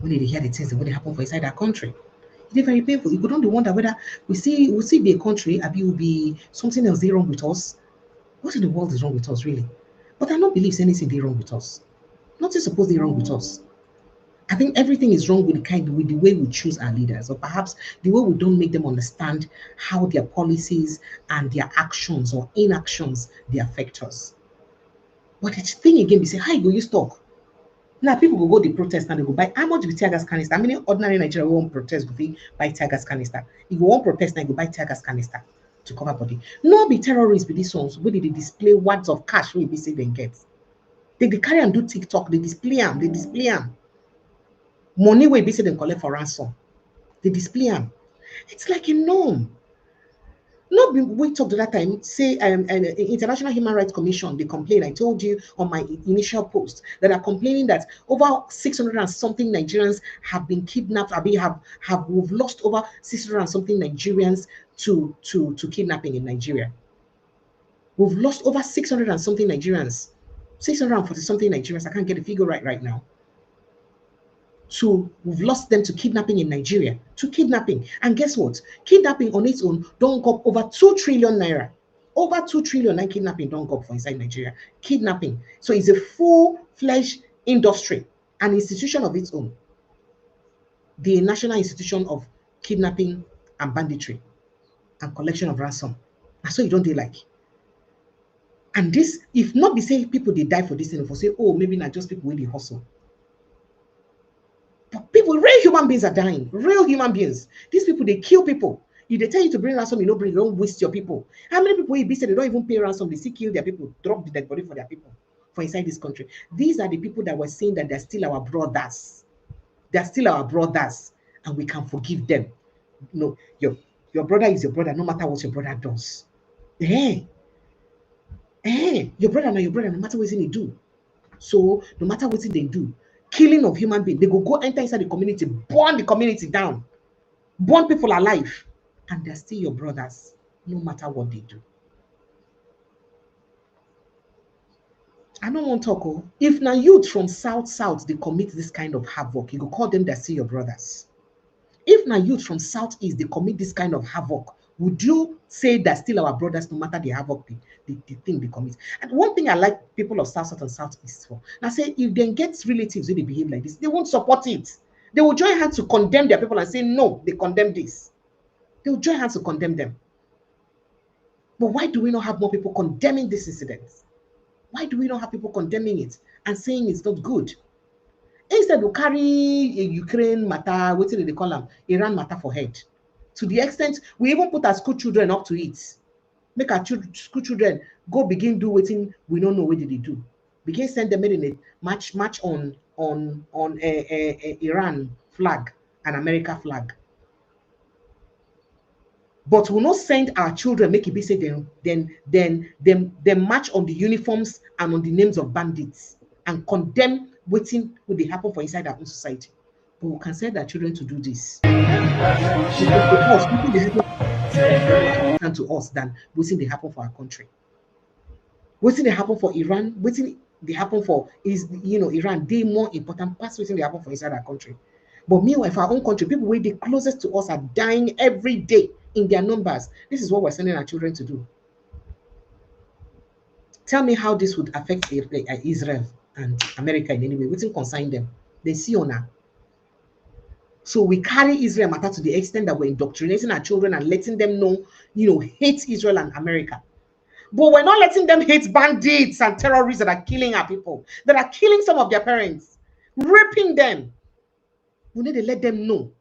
when they hear the things that happen for inside our country. It is very painful. You could only wonder whether we see the country, Abi will be something else wrong with us. What in the world is wrong with us, really? But I don't believe anything is wrong with us. Nothing supposed to be wrong with us. I think everything is wrong with the way we choose our leaders, or perhaps the way we don't make them understand how their policies and their actions or inactions they affect us. But the thing again, we say, how you talk? Now people will go the protest and they go buy how much with tear gas canister. How many ordinary Nigerians won't protest go buy tear gas canister? If you won't protest, now you go buy tear gas canister to cover body. No be terrorists with these ones where they display words of cash we be say they get. They carry and do TikTok, they display them. Money where be say they collect for ransom. They display them. It's like a norm. Not be we talked that time, say an International Human Rights Commission, they complain. I told you on my initial post that are complaining that over 600 and something Nigerians have been kidnapped. We've lost over 600 and something Nigerians to kidnapping in Nigeria. We've lost over 600 and something Nigerians, 640 something Nigerians. I can't get the figure right now. We've lost them to kidnapping in Nigeria, to kidnapping. And guess what? Kidnapping on its own don't go up over 2 trillion naira. Over 2 trillion and kidnapping don't go up for inside Nigeria. Kidnapping. So it's a full-fledged industry, an institution of its own. The National Institution of Kidnapping and Banditry and Collection of Ransom. That's what you don't do like. And this, if not be saying people they die for this thing, for say, oh, maybe not just people when they hustle. But people, real human beings are dying. Real human beings. These people, they kill people. If they tell you to bring ransom, you don't waste your people. How many people you be said they don't even pay ransom, they still kill their people, drop the dead body for their people for inside this country. These are the people that were saying that they're still our brothers. They're still our brothers, and we can forgive them. No, your brother is your brother, no matter what your brother does. Your brother, no matter what they do. So no matter what they do, killing of human beings, they go enter inside the community, burn the community down, burn people alive, and they're still your brothers, no matter what they do. I don't want to talk. If now youth from south, they commit this kind of havoc, you go call them they're still your brothers. If now youth from southeast, they commit this kind of havoc, would you say they're still our brothers, no matter the havoc the thing they commit? And one thing I like people of south and southeast for, I say if they get relatives who they behave like this, they won't support it. They will join hands to condemn their people and say, no, they condemn this. They will join hands to condemn them. But why do we not have more people condemning this incident? Why do we not have people condemning it and saying it's not good? Instead, we carry a Ukraine matter, what do they call them? Iran matter for head. To the extent, we even put our school children up to it. Make our school children go begin do what we don't know what did they do. Begin send them in a match on Iran flag and America flag. But we'll not send our children, make it be say then match on the uniforms and on the names of bandits. and condemn waiting would they happen for inside our own society. But we can send our children to do this. Because to us, waiting they happen to us than waiting they happen for our country. Waiting they happen for Iran, waiting they happen for is Iran, they more important past waiting they happen for inside our country. But meanwhile, for our own country, people who the closest to us are dying every day in their numbers. This is what we're sending our children to do. Tell me how this would affect Israel and America in any way. We didn't consign them. They see on her. So we carry Israel matter to the extent that we're indoctrinating our children and letting them know, hate Israel and America. But we're not letting them hate bandits and terrorists that are killing our people, that are killing some of their parents, raping them. We need to let them know.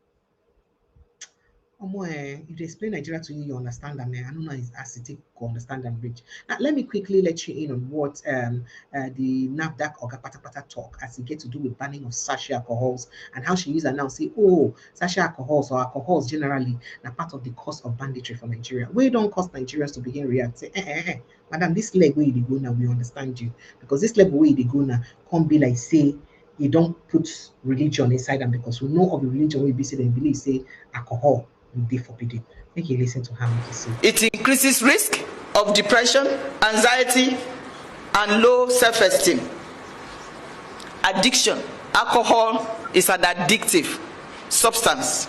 If they explain Nigeria to you, you understand them. I don't know as it take to understand them rich. Now, let me quickly let you in on what the NAFDAC Oga Patapata talk as it get to do with banning of sachet alcohols and how she used that now say, sachet alcohols or alcohols generally are part of the cost of banditry for Nigeria. We don't cost Nigerians to begin react. Say, madam, this leg where you go now, we understand you. Because this level where you go now, can't be like say, you don't put religion inside them because we know of the religion we be say they believe say alcohol will be forbidden. Make you listen to how to say. It increases risk of depression, anxiety, and low self-esteem. Addiction. Alcohol is an addictive substance.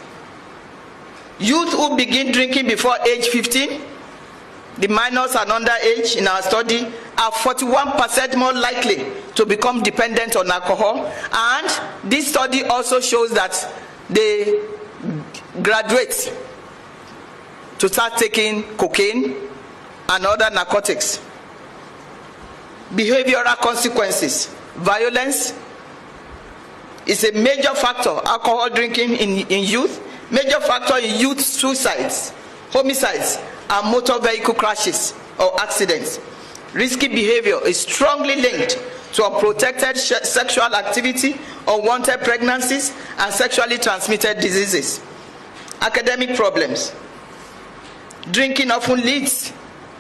Youth who begin drinking before age 15, the minors and underage in our study, are 41% more likely to become dependent on alcohol. And this study also shows that they graduate to start taking cocaine and other narcotics. Behavioral consequences. Violence is a major factor. Alcohol drinking in youth, major factor in youth suicides, homicides, and motor vehicle crashes or accidents. Risky behavior is strongly linked to unprotected sexual activity, unwanted pregnancies, and sexually transmitted diseases. Academic problems. Drinking often leads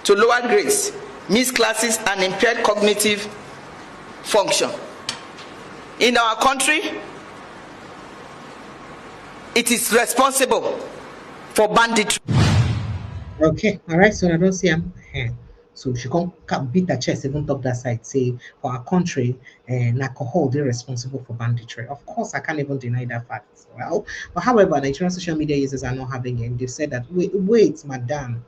to lower grades, missed classes, and impaired cognitive function. In our country, it is responsible for banditry. Okay, all right, so I don't see him. So she can't beat her chest even top that side, say for our country, alcohol, they're responsible for banditry. Of course, I can't even deny that fact. Well, but however, Nigerian social media users are not having it. They've said that, wait, madam.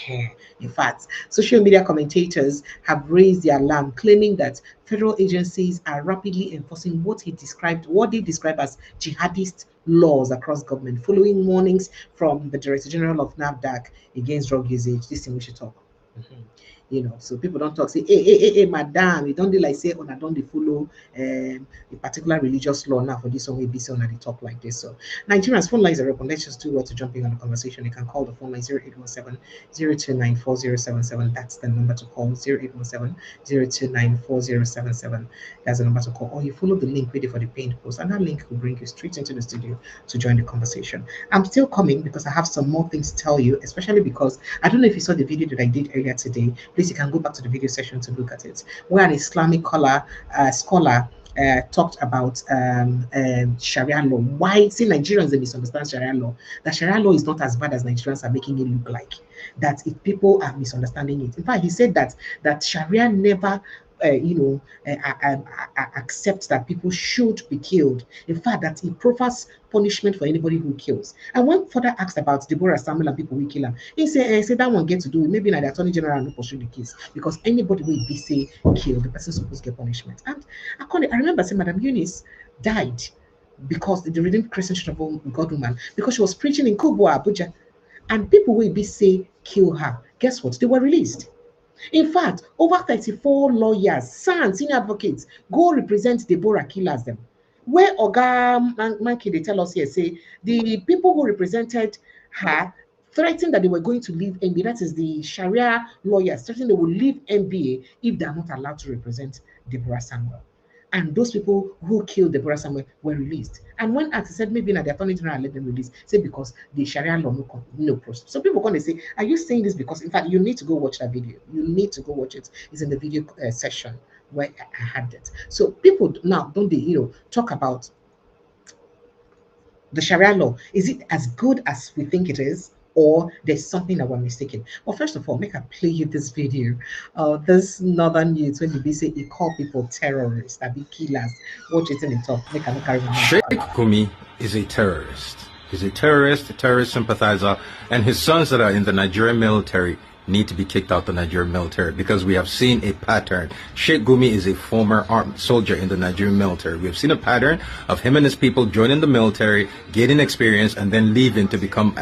In fact, social media commentators have raised the alarm, claiming that federal agencies are rapidly enforcing what they describe as jihadist laws across government, following warnings from the Director General of NAFDAC against drug usage. This thing we should talk. So people don't talk, say, hey, madam, you don't do like say, I don't follow a particular religious law now for this one, we be on the top like this. So Nigerians, phone lines are open. Let's just do what to jump in on the conversation. You can call the phone line 0817-029-4077. That's the number to call. 0817-029-4077. That's the number to call. Or you follow the link waiting for the pinned post, and that link will bring you straight into the studio to join the conversation. I'm still coming because I have some more things to tell you, especially because I don't know if you saw the video that I did earlier today. Please, you can go back to the video session to look at it, where an Islamic scholar talked about Sharia law. Why? See, Nigerians, they misunderstand Sharia law. That Sharia law is not as bad as Nigerians are making it look like. That if people are misunderstanding it. In fact, he said that Sharia never accepts that people should be killed. In fact, that it provides punishment for anybody who kills. And when further asked about Deborah Samuel and people who kill him, he said that one get to do it. Maybe not the Attorney General no pursue the case, because anybody will be say killed, the person supposed to get punishment. And I remember saying Madam Eunice died because the Redeemed Christian Church of God woman, because she was preaching in Kubwa, Abuja, and people will be say kill her. Guess what? They were released. In fact, over 34 lawyers, senior advocates, go represent Deborah killers them. Where Oga Manki, they tell us here, say, the people who represented her threatened that they were going to leave NBA. That is the Sharia lawyers, threatened they will leave NBA if they are not allowed to represent Deborah Samuel. And those people who killed Deborah Samuel were released. And when asked, he said, maybe not the Attorney General let them release. Say because the Sharia law no process. So people going to say, are you saying this because, in fact, you need to go watch that video. You need to go watch it. It's in the video session where I had it. So people now don't they, talk about the Sharia law. Is it as good as we think it is? Or there's something that we're mistaken. Well, first of all, make I play you this video. This northern youth when they say he call people terrorists, that be killers. Watch it in the talk. Make I not carry my mouth. Sheikh Gumi is a terrorist. He's a terrorist sympathizer, and his sons that are in the Nigerian military need to be kicked out the Nigerian military because we have seen a pattern. Sheikh Gumi is a former armed soldier in the Nigerian military. We have seen a pattern of him and his people joining the military, getting experience, and then leaving to become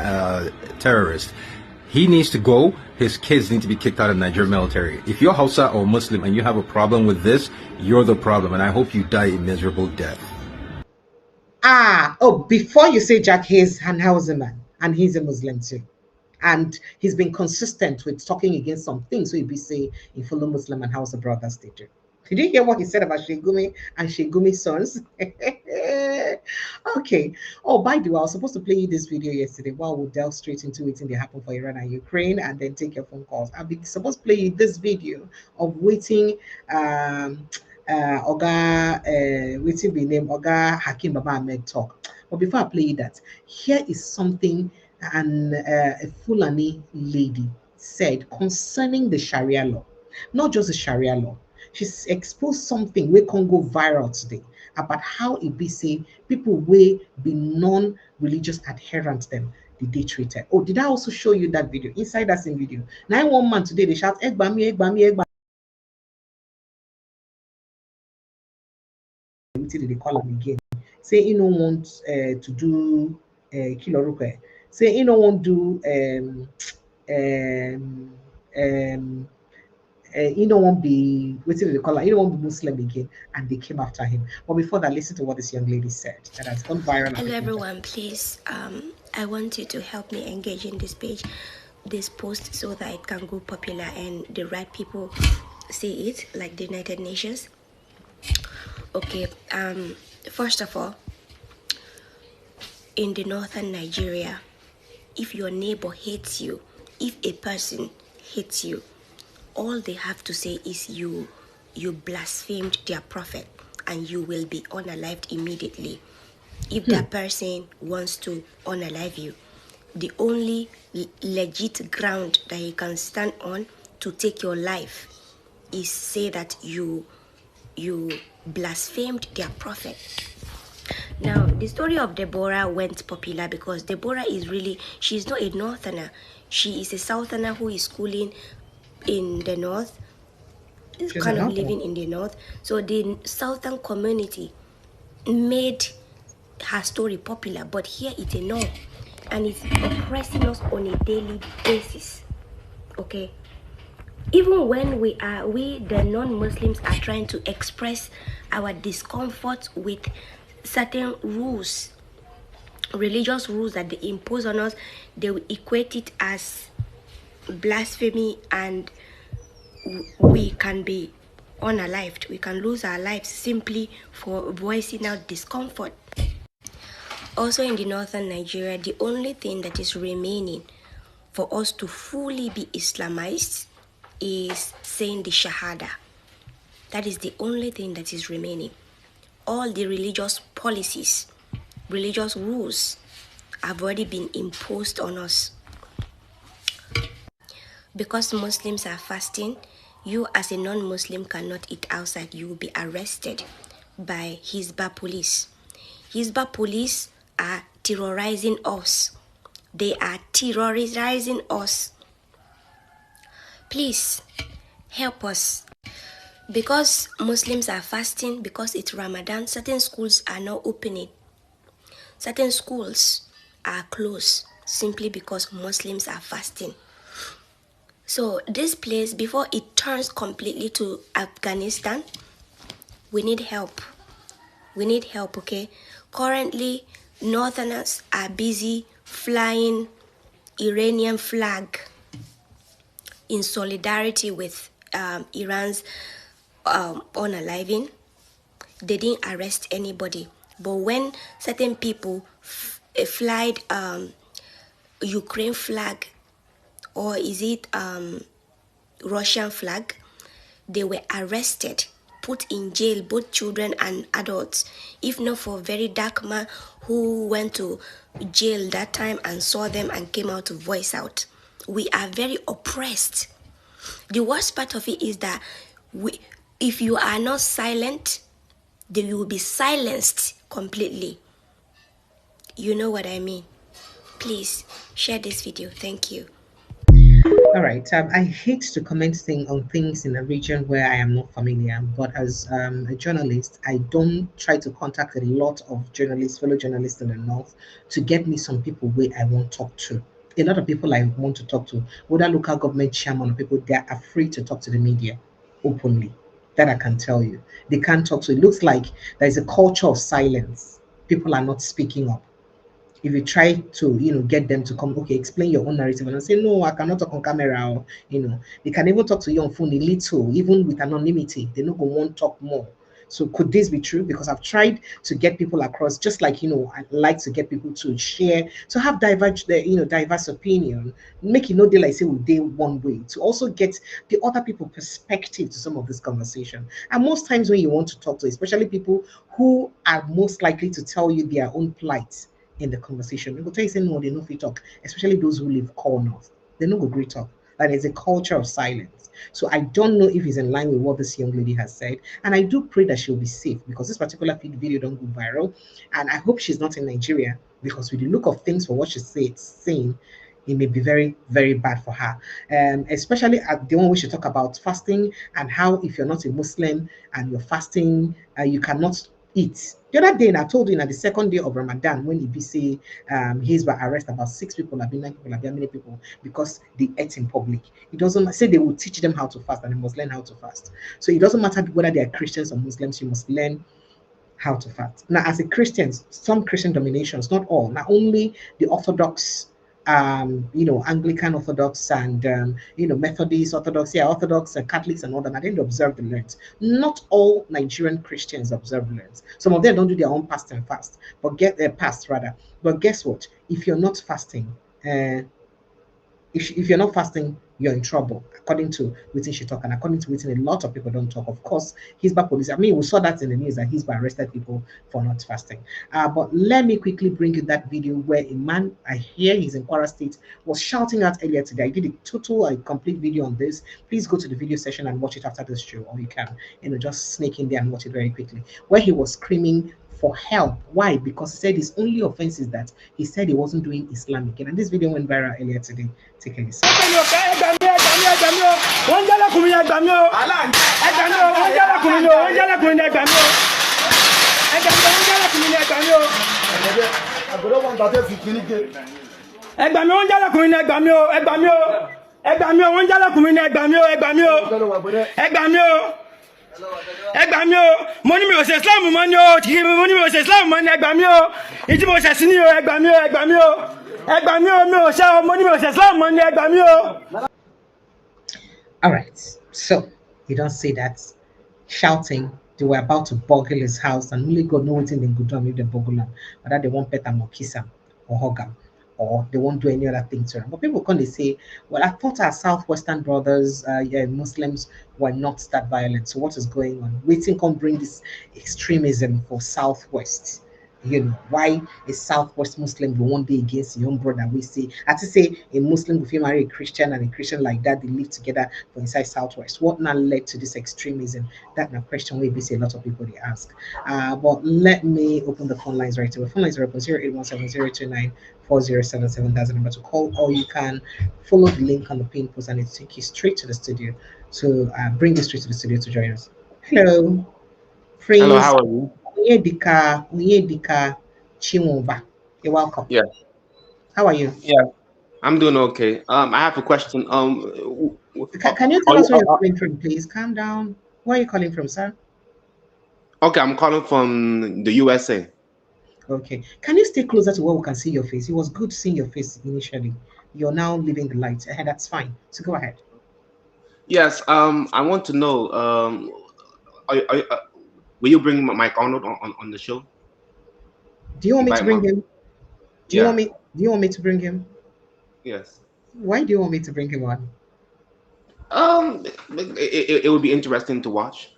terrorists. He needs to go. His kids need to be kicked out of the Nigerian military. If you're Hausa or Muslim and you have a problem with this, you're the problem, and I hope you die a miserable death. Before you say Jack, he's an Hausa man, and he's a Muslim too. And he's been consistent with talking against some things. So he'd be saying he follow Muslim and Hausa brothers they do. Did you hear what he said about Sheikh Gumi and Sheikh Gumi's sons? Okay. Oh, by the way, I was supposed to play you this video yesterday while we'll delve straight into it in the happen for Iran and Ukraine and then take your phone calls. I'll be supposed to play you this video of waiting waiting be named Oga Hakim Baba Ahmed talk. But before I play that, here is something a Fulani lady said concerning the Sharia law. Not just the Sharia law. She's exposed something we can go viral today about how it be say people will be non-religious adherent them they treated. Oh, did I also show you that video? Inside that same video. 9-1 man today they shout Egbami, Egbami, Egbami. They call him again. Say he don't want to do Kiloruke. Say he don't want to do he don't want to be what did they call her? He don't want to be Muslim again, and they came after him. But before that, listen to what this young lady said that has gone viral. Hello everyone, please I want you to help me engage in this page, this post, so that it can go popular and the right people see it, like the United Nations. Okay, first of all, in the northern Nigeria, if your neighbor hates you, if a person hates you, all they have to say is you blasphemed their prophet and you will be unalived immediately. If that person wants to unalive you, the only legit ground that he can stand on to take your life is say that you blasphemed their prophet. Now, the story of Deborah went popular because Deborah is really, she's not a northerner. She is a southerner who is schooling in the north, kind of living in the north. So the southern community made her story popular, but here it's a north, and it's oppressing us on a daily basis. Okay, even when we the non-Muslims are trying to express our discomfort with certain rules, religious rules that they impose on us, they will equate it as blasphemy, and we can be unalived. We can lose our lives simply for voicing out discomfort. Also in the northern Nigeria, the only thing that is remaining for us to fully be Islamized is saying the Shahada. That is the only thing that is remaining. All the religious policies, religious rules have already been imposed on us. Because Muslims are fasting, you as a non-Muslim cannot eat outside. You will be arrested by Hizbah police. Hizbah police are terrorizing us. They are terrorizing us. Please help us. Because Muslims are fasting, because it's Ramadan, certain schools are not opening. Certain schools are closed simply because Muslims are fasting. So this place, before it turns completely to Afghanistan, we need help. We need help, okay? Currently, Northerners are busy flying Iranian flag in solidarity with Iran's unaliving. They didn't arrest anybody. But when certain people flied Ukraine flag, or is it Russian flag, they were arrested put in jail both children and adults, if not for a very dark man who went to jail that time and saw them and came out to voice out. We are very oppressed. The worst part of it is that if you are not silent, then you will be silenced completely. You know what I mean? Please share this video. Thank you. All right. I hate to comment on things in a region where I am not familiar, but as a journalist, I don't try to contact a lot of journalists, fellow journalists in the north, to get me some people where I want to talk to. A lot of people I want to talk to, whether local government chairman or people, they're afraid to talk to the media openly. That I can tell you. They can't talk. So it looks like there's a culture of silence. People are not speaking up. If you try to get them to come, okay, explain your own narrative, and say no, I cannot talk on camera, or they can even talk to you on phone a little, even with anonymity, they not going to want to talk more. So could this be true? Because I've tried to get people across, just like I like to get people to share, to have diverse opinion, make it no day like say we day one way, to also get the other people perspective to some of this conversation. And most times when you want to talk to, especially people who are most likely to tell you their own plight in the conversation, they go tell you say no, they no fit talk, especially those who live core north. They no go great talk. That is a culture of silence. So I don't know if it's in line with what this young lady has said. And I do pray that she'll be safe, because this particular video don't go viral. And I hope she's not in Nigeria, because with the look of things for what she's saying, it may be very, very bad for her. Especially at the one we should talk about fasting, and how if you're not a Muslim and you're fasting, you cannot eat. The other day, and I told you, at the second day of Ramadan, when he say he's by arrest about 6 people, have been 9 people, have been many people, because they ate in public. It doesn't say they will teach them how to fast, and they must learn how to fast. So it doesn't matter whether they are Christians or Muslims, you must learn how to fast. Now, as a Christian, some Christian dominations, not all, not only the Orthodox, Anglican Orthodox and Methodist Orthodox, Orthodox and Catholics and all that, I didn't observe the Lent. Not all Nigerian Christians observe Lent. Some of them don't do their own fast and fast, but get their fast rather. But guess what? If you're not fasting, if you're not fasting, you're in trouble, according to Within she talk, and according to Within, a lot of people don't talk. Of course, Hisba police. I mean, we saw that in the news that Hisba arrested people for not fasting. But let me quickly bring you that video where a man, I hear he's in Kwara State, was shouting out earlier today. I did a complete video on this. Please go to the video session and watch it after this show, or you can, just sneak in there and watch it very quickly. Where he was screaming for help. Why? Because he said his only offense is that he said he wasn't doing Islamic. And this video went viral earlier today. Take a listen. ẹgbà mi o mo ní mi ò ṣe Islam mọ́ ni o tí mo ní mi ò ṣe Islam mọ́ ni ẹgbà mi o ìdí mo ṣe sí ni o ẹgbà mi o ẹgbà mi o ẹgbà mi o mi ò ṣe o mo ní mi ò ṣe Islam mọ́ ni ẹgbà mi o. All right, so you don't say that shouting. They were about to burgle his house, and only God knows what they could do if they burgle him, whether they won't pet him or kiss him or hug him, or they won't do any other thing to him. But people come, they say, well, I thought our Southwestern brothers, Muslims, were not that violent. So what is going on? Waiting can bring this extremism for Southwest. Why a Southwest Muslim will one day against your own brother? We say, I to say a Muslim if you marry a Christian, and a Christian like that, they live together for inside Southwest. What now led to this extremism? That's a question we see a lot of people they ask. But let me open the phone lines right away. Phone lines are open 0817-029-4077. That's the number to call, or you can follow the link on the pin post and it'll take you straight to the studio. So bring you straight to the studio to join us. Hello. Prince. Hello, how are you? Onyedika Chinwoba. You're welcome. Yeah. How are you? Yeah, I'm doing okay. I have a question. Can you tell us where you're calling from, please? Calm down. Where are you calling from, sir? Okay, I'm calling from the USA. Okay. Can you stay closer to where we can see your face? It was good seeing your face initially. You're now leaving the light. That's fine. So go ahead. Yes. I want to know. Will you bring Mike Arnold on the show? Do you want me to bring him? Do you want me to bring him? Yes. Why do you want me to bring him on? It would be interesting to watch.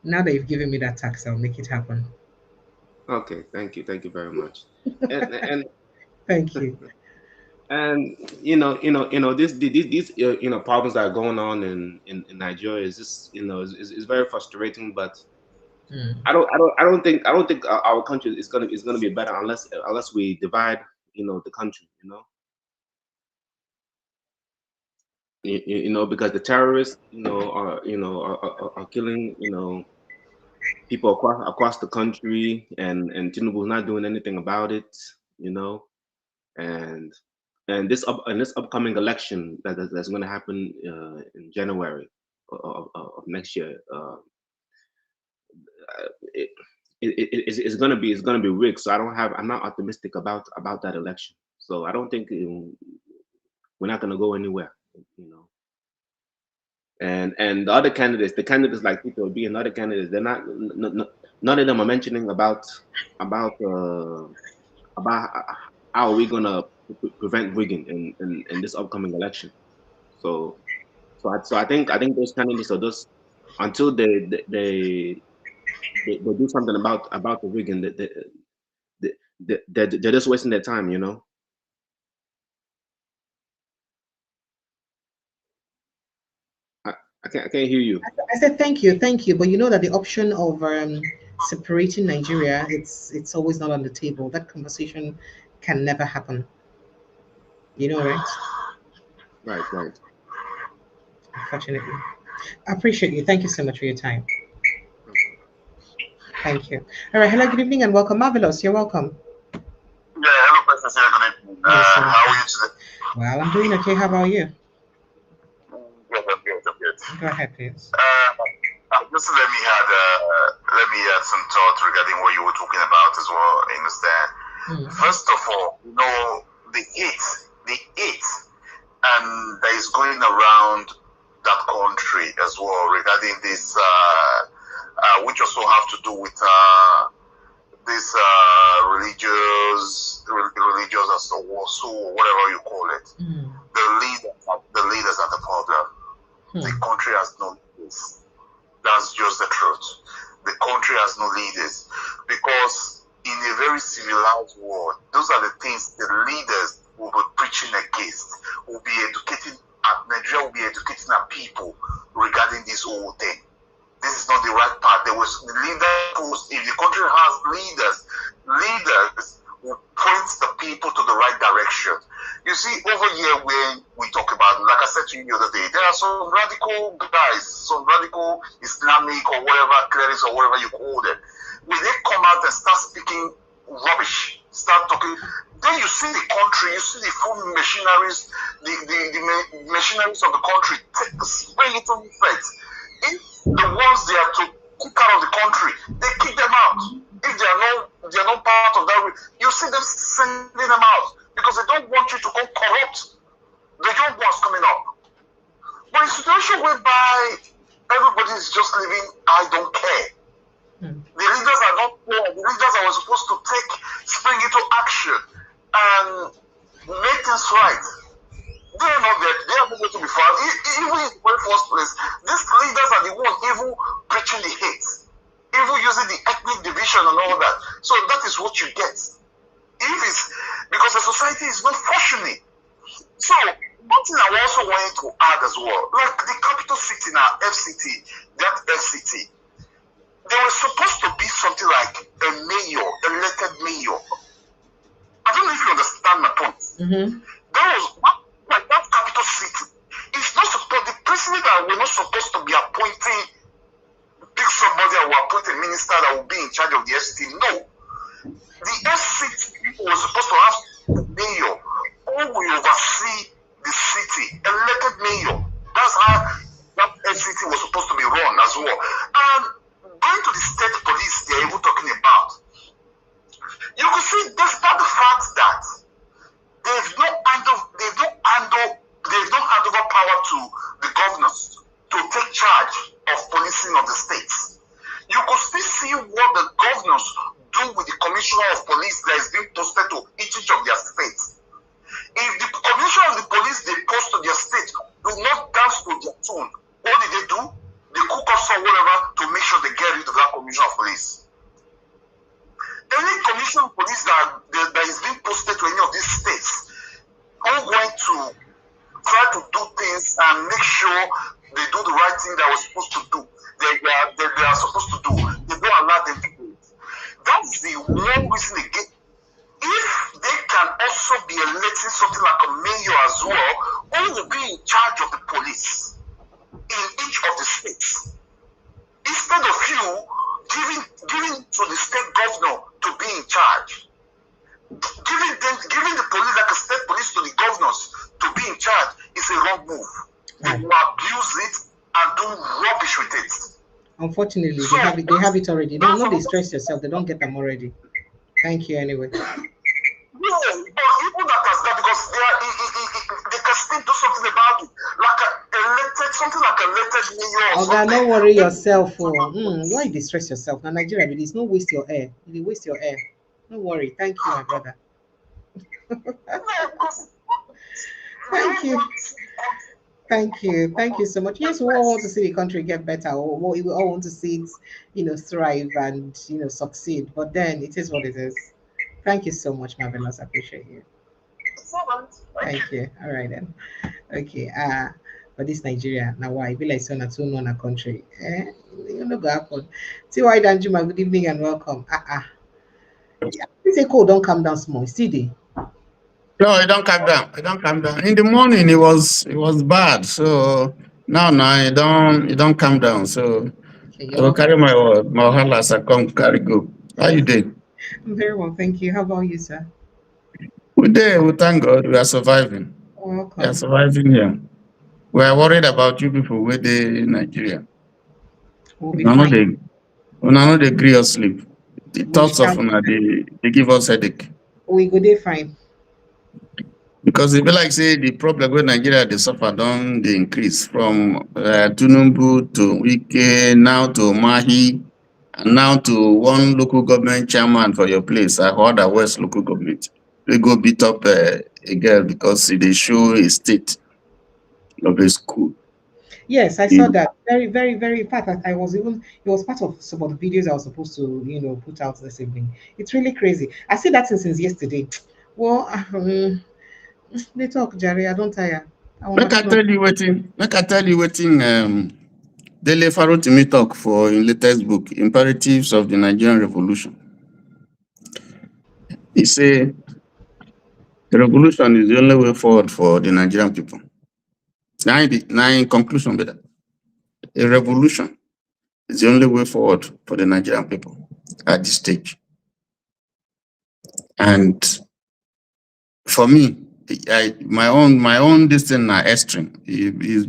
Now that you've given me that tax, I'll make it happen. Okay, thank you very much. And Thank you. and these problems that are going on in Nigeria is just is very frustrating. But Mm. I don't think our country is gonna be better unless we divide the country. Because the terrorists are killing people across the country, and Tinubu is not doing anything about it. And this upcoming election that's going to happen in January of next year, it, it's going to be rigged. So I'm not optimistic about that election. So I don't think we're not going to go anywhere. And the other candidates, like Peter Obi and other candidates, they're not none of them are mentioning about how are we gonna prevent rigging in this upcoming election. So I think those candidates are just, until they do something about the rigging, they're just wasting their time. I can't hear you. I said thank you, but you know that the option of separating Nigeria, it's always not on the table. That conversation can never happen. You know, right? Right. Unfortunately. I appreciate you. Thank you so much for your time. Thank you. All right. Hello, good evening, and welcome. Marvelous. You're welcome. Yeah, hello, Professor. Good evening. Yes, sir. How are you today? Well, I'm doing okay. How about you? Good. Go ahead, please. Just let me add some thoughts regarding what you were talking about as well. I understand. First of all, the hate and that is going around that country as well regarding this, which also have to do with this religious as the war, whatever you call it. The leaders are the problem. The country has no leaders. That's just the truth. The country has no leaders, because in a very civilized world, those are the things the leaders will be preaching against. Will be educating. Nigeria will be educating our people regarding this whole thing. This is not the right path. There was the leaders. If the country has leaders will point the people to the right direction. You see, over here when we talk about, like I said to you the other day, there are some radical guys, some radical Islamic or whatever, clerics or whatever you call them. When they come out and start speaking rubbish, start talking, then you see the country, you see the full machineries, the machineries of the country bring it on effect. If the ones they are to kick out of the country, they kick them out. If they are not part of that, you see them sending them out because they don't want you to go corrupt the young ones coming up. But a situation whereby everybody is just living, I don't care. The leaders are not there. The leaders are supposed to spring into action and make things right. They are not there. They are not going to be found. Even in the very first place, these leaders are the ones even preaching the hate, even using the ethnic division and all that. So that is what you get. If it's because the society is not functioning. So one thing I also wanted to add as well, like the capital city now, FCT, that FCT, there was supposed to be something like a mayor, elected mayor. I don't know if you understand my point. There was like that capital city. It's not supposed. The president that we're not supposed to be appointing, pick somebody that will appoint a minister that will be in charge of the FCT. No, the FCT was supposed to have a mayor who will oversee the city, elected mayor. That's how that FCT was supposed to be run as well. And going to the state police, they're even talking about. You can see, despite the fact that they've not hand over power to the governors to take charge of policing of the states. You could still see what the governors do with the commissioner of police that is being posted to each of their states. If the commissioner of the police they post to their state do not dance to their tune, what did they do? They cook up some whatever to make sure they get rid you to that commission of police. Any commission of police that is being posted to any of these states are going to try to do things and make sure they do the right thing that was supposed to do. They are supposed to do. They don't allow them to do it. That's the one reason again. If they can also be electing something like a mayor as well, who will be in charge of the police in each of the states, instead of you giving to the state governor to be in charge, giving the police, like a state police, to the governors to be in charge is a wrong move. They will abuse it and do rubbish with it. Unfortunately, so, they have it already. Don't know, they stress yourself. They don't get them already. Thank you anyway. No, but even that has that, because they can still do something about it, like something like elected mayor. Okay, don't worry yourself. Why you distress yourself? Now Nigeria, please, no waste your air. You waste your air. Don't worry. Thank you, my brother. Thank you. Thank you. Thank you so much. Yes, we all want to see the country get better. We all want to see it, thrive and, succeed. But then it is what it is. Thank you so much, Marvelous. I appreciate you. Thank you. All right then. Okay. But this Nigeria, now why? Be like so not so known a country. You know what happen. See why Danjuma, good evening and welcome. Yeah. You say cold, don't come down small. See the. No, it don't come down. It don't come down. In the morning, it was bad. So now it don't come down. So okay, I will carry my halas. I come carry go. How you doing? I'm very well, thank you. How about you, sir? We're there. We thank God. We are surviving. Welcome. We are surviving here. We are worried about you people with the Nigeria. We'll be fine. We not agree or sleep. The thoughts of they give us headache. We go there fine. Because it be like say the problem with Nigeria they suffer don't they increase from Tinubu to Wike, now to Mahi, and now to one local government chairman for your place. I heard that West local government. They go beat up a girl because they show a state of a school. Yes, I saw that. Very, very, very. In fact, it was part of some of the videos I was supposed to, put out this evening. It's really crazy. I see that since yesterday. Well, they talk, Jerry. I don't tire. Make I tell you what Dele Farotimi talk for in latest book, Imperatives of the Nigerian Revolution. He say the revolution is the only way forward for the Nigerian people. Now in conclusion, better. A revolution is the only way forward for the Nigerian people at this stage. And for me, my own destiny extreme is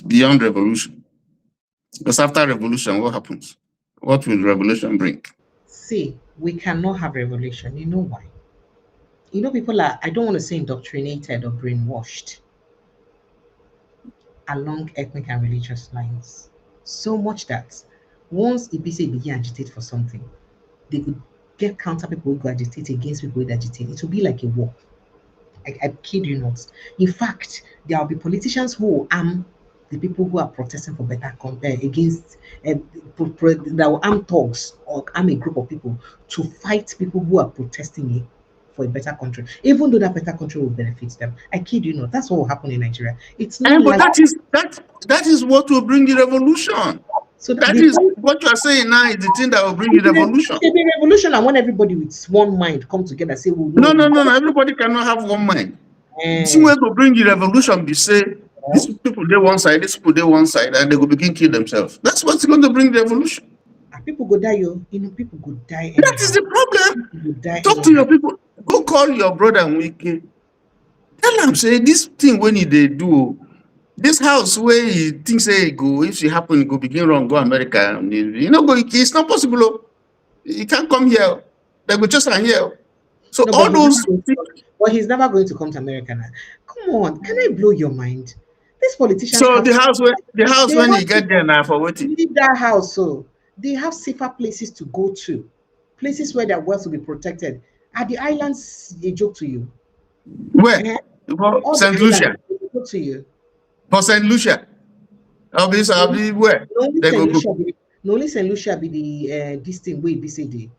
beyond revolution. Because after revolution, what happens? What will revolution bring? See, we cannot have revolution. You know why? People are, I don't want to say indoctrinated or brainwashed along ethnic and religious lines. So much that once EBC begin agitate for something, they could get counter people who go agitate against people who agitate. It will be like a war. I kid you not. In fact, there will be politicians who arm the people who are protesting for better against that will arm thugs or arm a group of people to fight people who are protesting for a better country, even though that better country will benefit them. I kid you not. That's what will happen in Nigeria. It's not but that is what will bring the revolution. So that is what you are saying now is the thing that will bring the revolution. It will be revolution, and when everybody with one mind come together, say, well, no. Everybody cannot have one mind. Somewhere to bring the revolution, they say these people they one side, these people they one side, and they will begin kill themselves. That's what's going to bring the revolution. People go die, people go die. That is the problem. Talk to your people. Go call your brother Wike. Tell them say this thing when they do. This house where he thinks go, if it happen, go begin wrong, go America. It's not possible. He can't come here. They go just here. So all those. But he's never going to come to America now. Come on, can I blow your mind? This politician. So the house when he get there now for waiting. Leave that house, so they have safer places to go to, places where their wealth will be protected. Are the islands a joke to you? Where? St. Lucia. To you. For St. Lucia. I'll be where? They go. No, only St. Lucia be the this thing where BCD.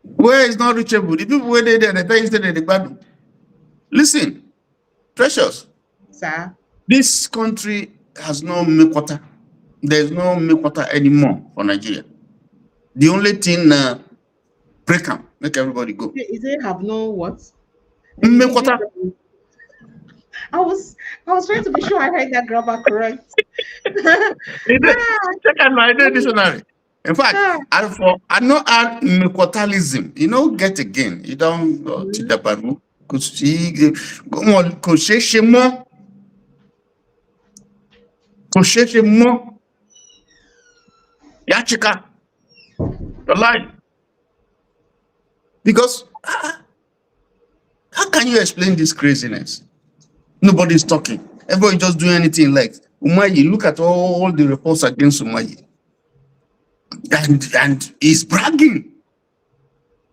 Where is not reachable? The people where they there, they tell you that they bad. Listen, Precious. Sir. This country has no milk water. There's no milk water anymore for Nigeria. The only thing break them, make everybody go. Is it have no what? Milk water. I was trying to be sure I read that grammar correct. Check out my dictionary. In fact, I know milquateralism. You know, get again. You don't to the baru. Yachika. The line. Because how can you explain this craziness? Nobody's talking. Everybody just doing anything like Umayi. Look at all the reports against Umayi. And he's bragging.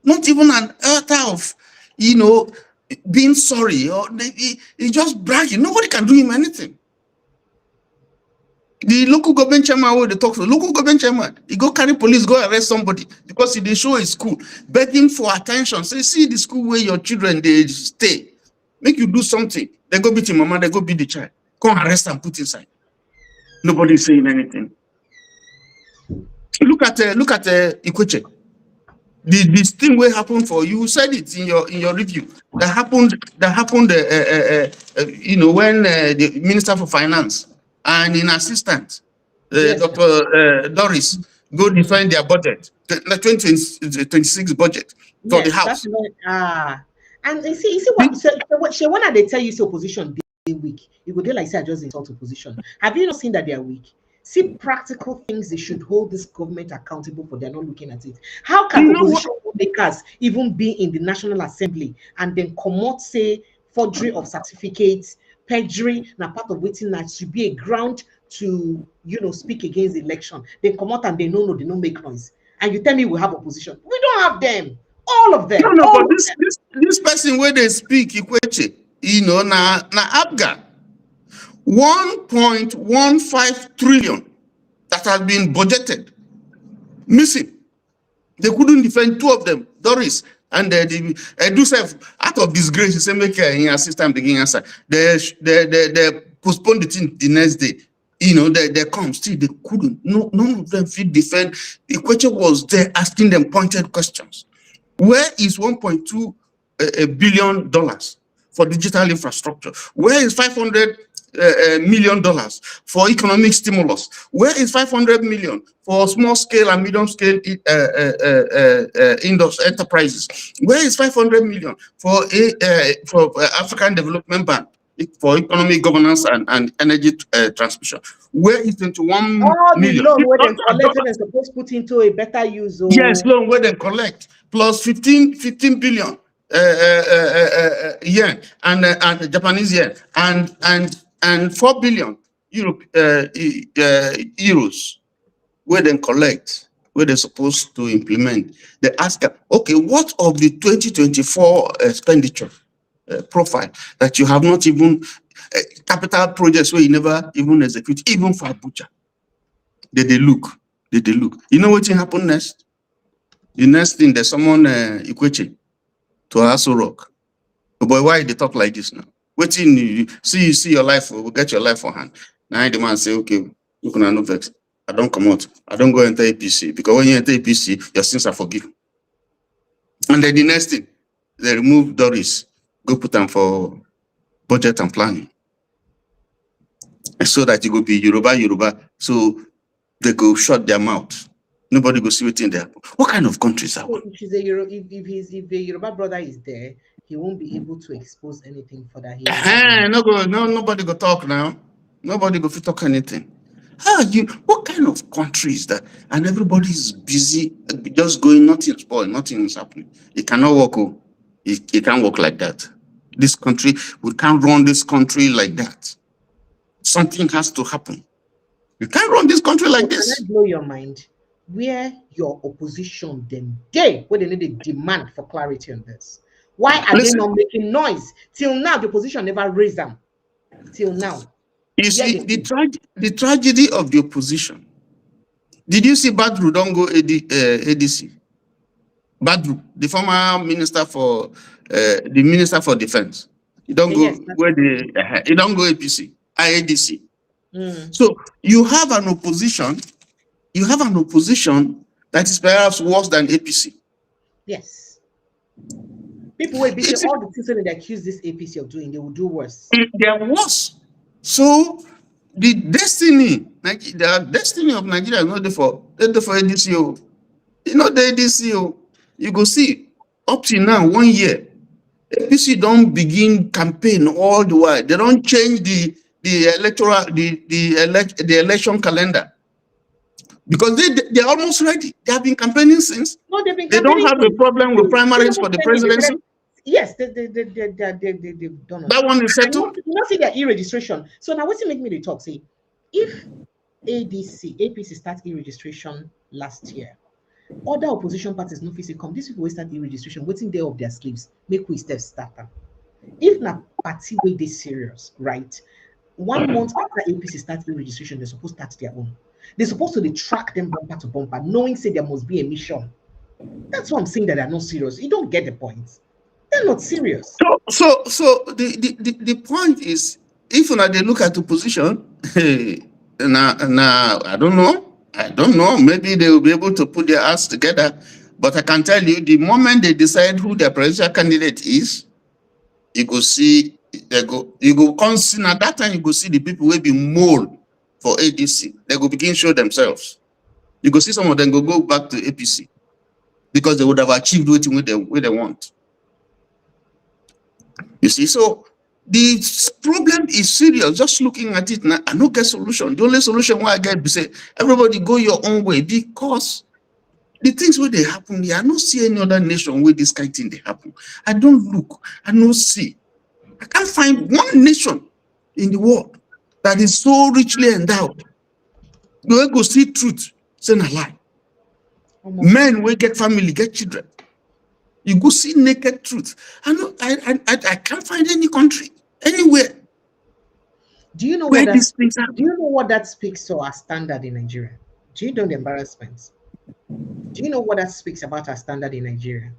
Not even an iota of, being sorry. Or he's just bragging. Nobody can do him anything. The local government chairman where they talk to, local government chairman, he go carry police, go arrest somebody because they show his school, begging for attention. Say, see the school where your children they stay. Make you do something. They go beat your mama, they go beat the child. Come arrest and put inside. Nobody is saying anything. Look at Ikweche. This thing will happen for you. Said it in your review. That happened. When the Minister for Finance and in assistant, yes, Dr. Doris go define their budget, the 2026 budget for the house. And you see what she wanna they tell you so opposition they weak. You go there like say I just insult opposition. Have you not seen that they are weak? See practical things they should hold this government accountable for. They're not looking at it. How can opposition makers even be in the National Assembly and then come out say forgery of certificates, perjury, now part of waiting that should be a ground to speak against the election. They come out and they don't make noise. And you tell me we have opposition. We don't have them. All of them. No, but this person where they speak, Ikweche, na Abga. 1.15 trillion that has been budgeted missing. They couldn't defend two of them, Doris and Dusef, out of disgrace. He said, make in assistant begin answer. They postponed the thing the next day. They come still. They couldn't. No, none of them could defend. The question was there asking them pointed questions. Where is $1.2 billion for digital infrastructure? Where is $500 million for economic stimulus? Where is 500 million for small scale and medium scale enterprises? Where is 500 million for African Development Bank for economic governance and energy transmission? Where is 21 million? Loan where they collect and supposed to put into a better use. Yes, loan where they collect plus 15 billion yen and Japanese yen and 4 billion euros where they collect, where they're supposed to implement. They ask, okay, what of the 2024 expenditure profile that you have not even capital projects where you never even execute, even for Abuja? They look. You know what will happen next? The next thing, there's someone Ikweche to Aso Rock. Oh boy, why they talk like this now? Waiting, you see your life, we'll get your life for hand. Now the man say, okay, you can no vex. I don't come out. I don't go enter APC. Because when you enter APC, your sins are forgiven. And then the next thing, they remove Doris, go put them for budget and planning. And so that it will be Yoruba. So they go shut their mouth. Nobody go see what's in there. What kind of countries are we? If the Yoruba brother is there, he won't be able to expose anything for that. Nobody go talk now. Nobody go talk anything. What kind of country is that? And everybody's busy, just going, nothing spoil, nothing is happening. It cannot work. It can't work like that. This country, we can't run this country like that. Something has to happen. You can't run this country like this. Can I blow your mind? Where your opposition where they need a demand for clarity on this? Why are they not making noise? Till now, the opposition never raised them. Till now. You see, the tragedy of the opposition, Did you see Badru don't go ADC? Badru, the former minister for the minister for defense. He don't go Yes, where the he don't go APC, ADC. mm. So you have an opposition. You have an opposition that is perhaps worse than APC. Yes. People will be saying all the things that they accuse this APC of doing, they will do worse. They're worse. So the destiny of Nigeria is not there for ADCO. You know the ADCO. You go see up to now 1 year. APC don't begin campaign all the while. They don't change the electoral the election calendar because they're almost ready. They have been campaigning since. No, they've been they don't have a problem with primaries for the presidency. Yes, they've done it. That one is settled. You not see their e-registration. So now what's it make me to talk? Say, if APC starts e-registration last year, other opposition parties no fit come. These people will start e-registration, waiting there of their sleeves, make we start them. If na party way they serious, right? 1 month after APC starts e-registration, they're supposed to start their own. They're supposed to track them bumper to bumper, knowing say there must be a mission. That's why I'm saying that they're not serious. You don't get the point. They're not serious. So the point is, if they look at the position, now I don't know. Maybe they will be able to put their ass together. But I can tell you, the moment they decide who their presidential candidate is, you go see you go consider at that time. You go see the people will be mold for ADC. They go begin show themselves. You go see some of them go back to APC because they would have achieved what they want. You see, so the problem is serious. Just looking at it now, I don't get solution. The only solution I get is say everybody go your own way, because the things where they happen here, I don't see any other nation where this kind of thing they happen. I don't look, I don't see. I can't find one nation in the world that is so richly endowed. You go see truth, say a lie. Men will get family, get children. You go see naked truth. I can't find any country anywhere. Do you know what that speaks to our standard in Nigeria? Do you know the embarrassments? Do you know what that speaks about our standard in Nigeria?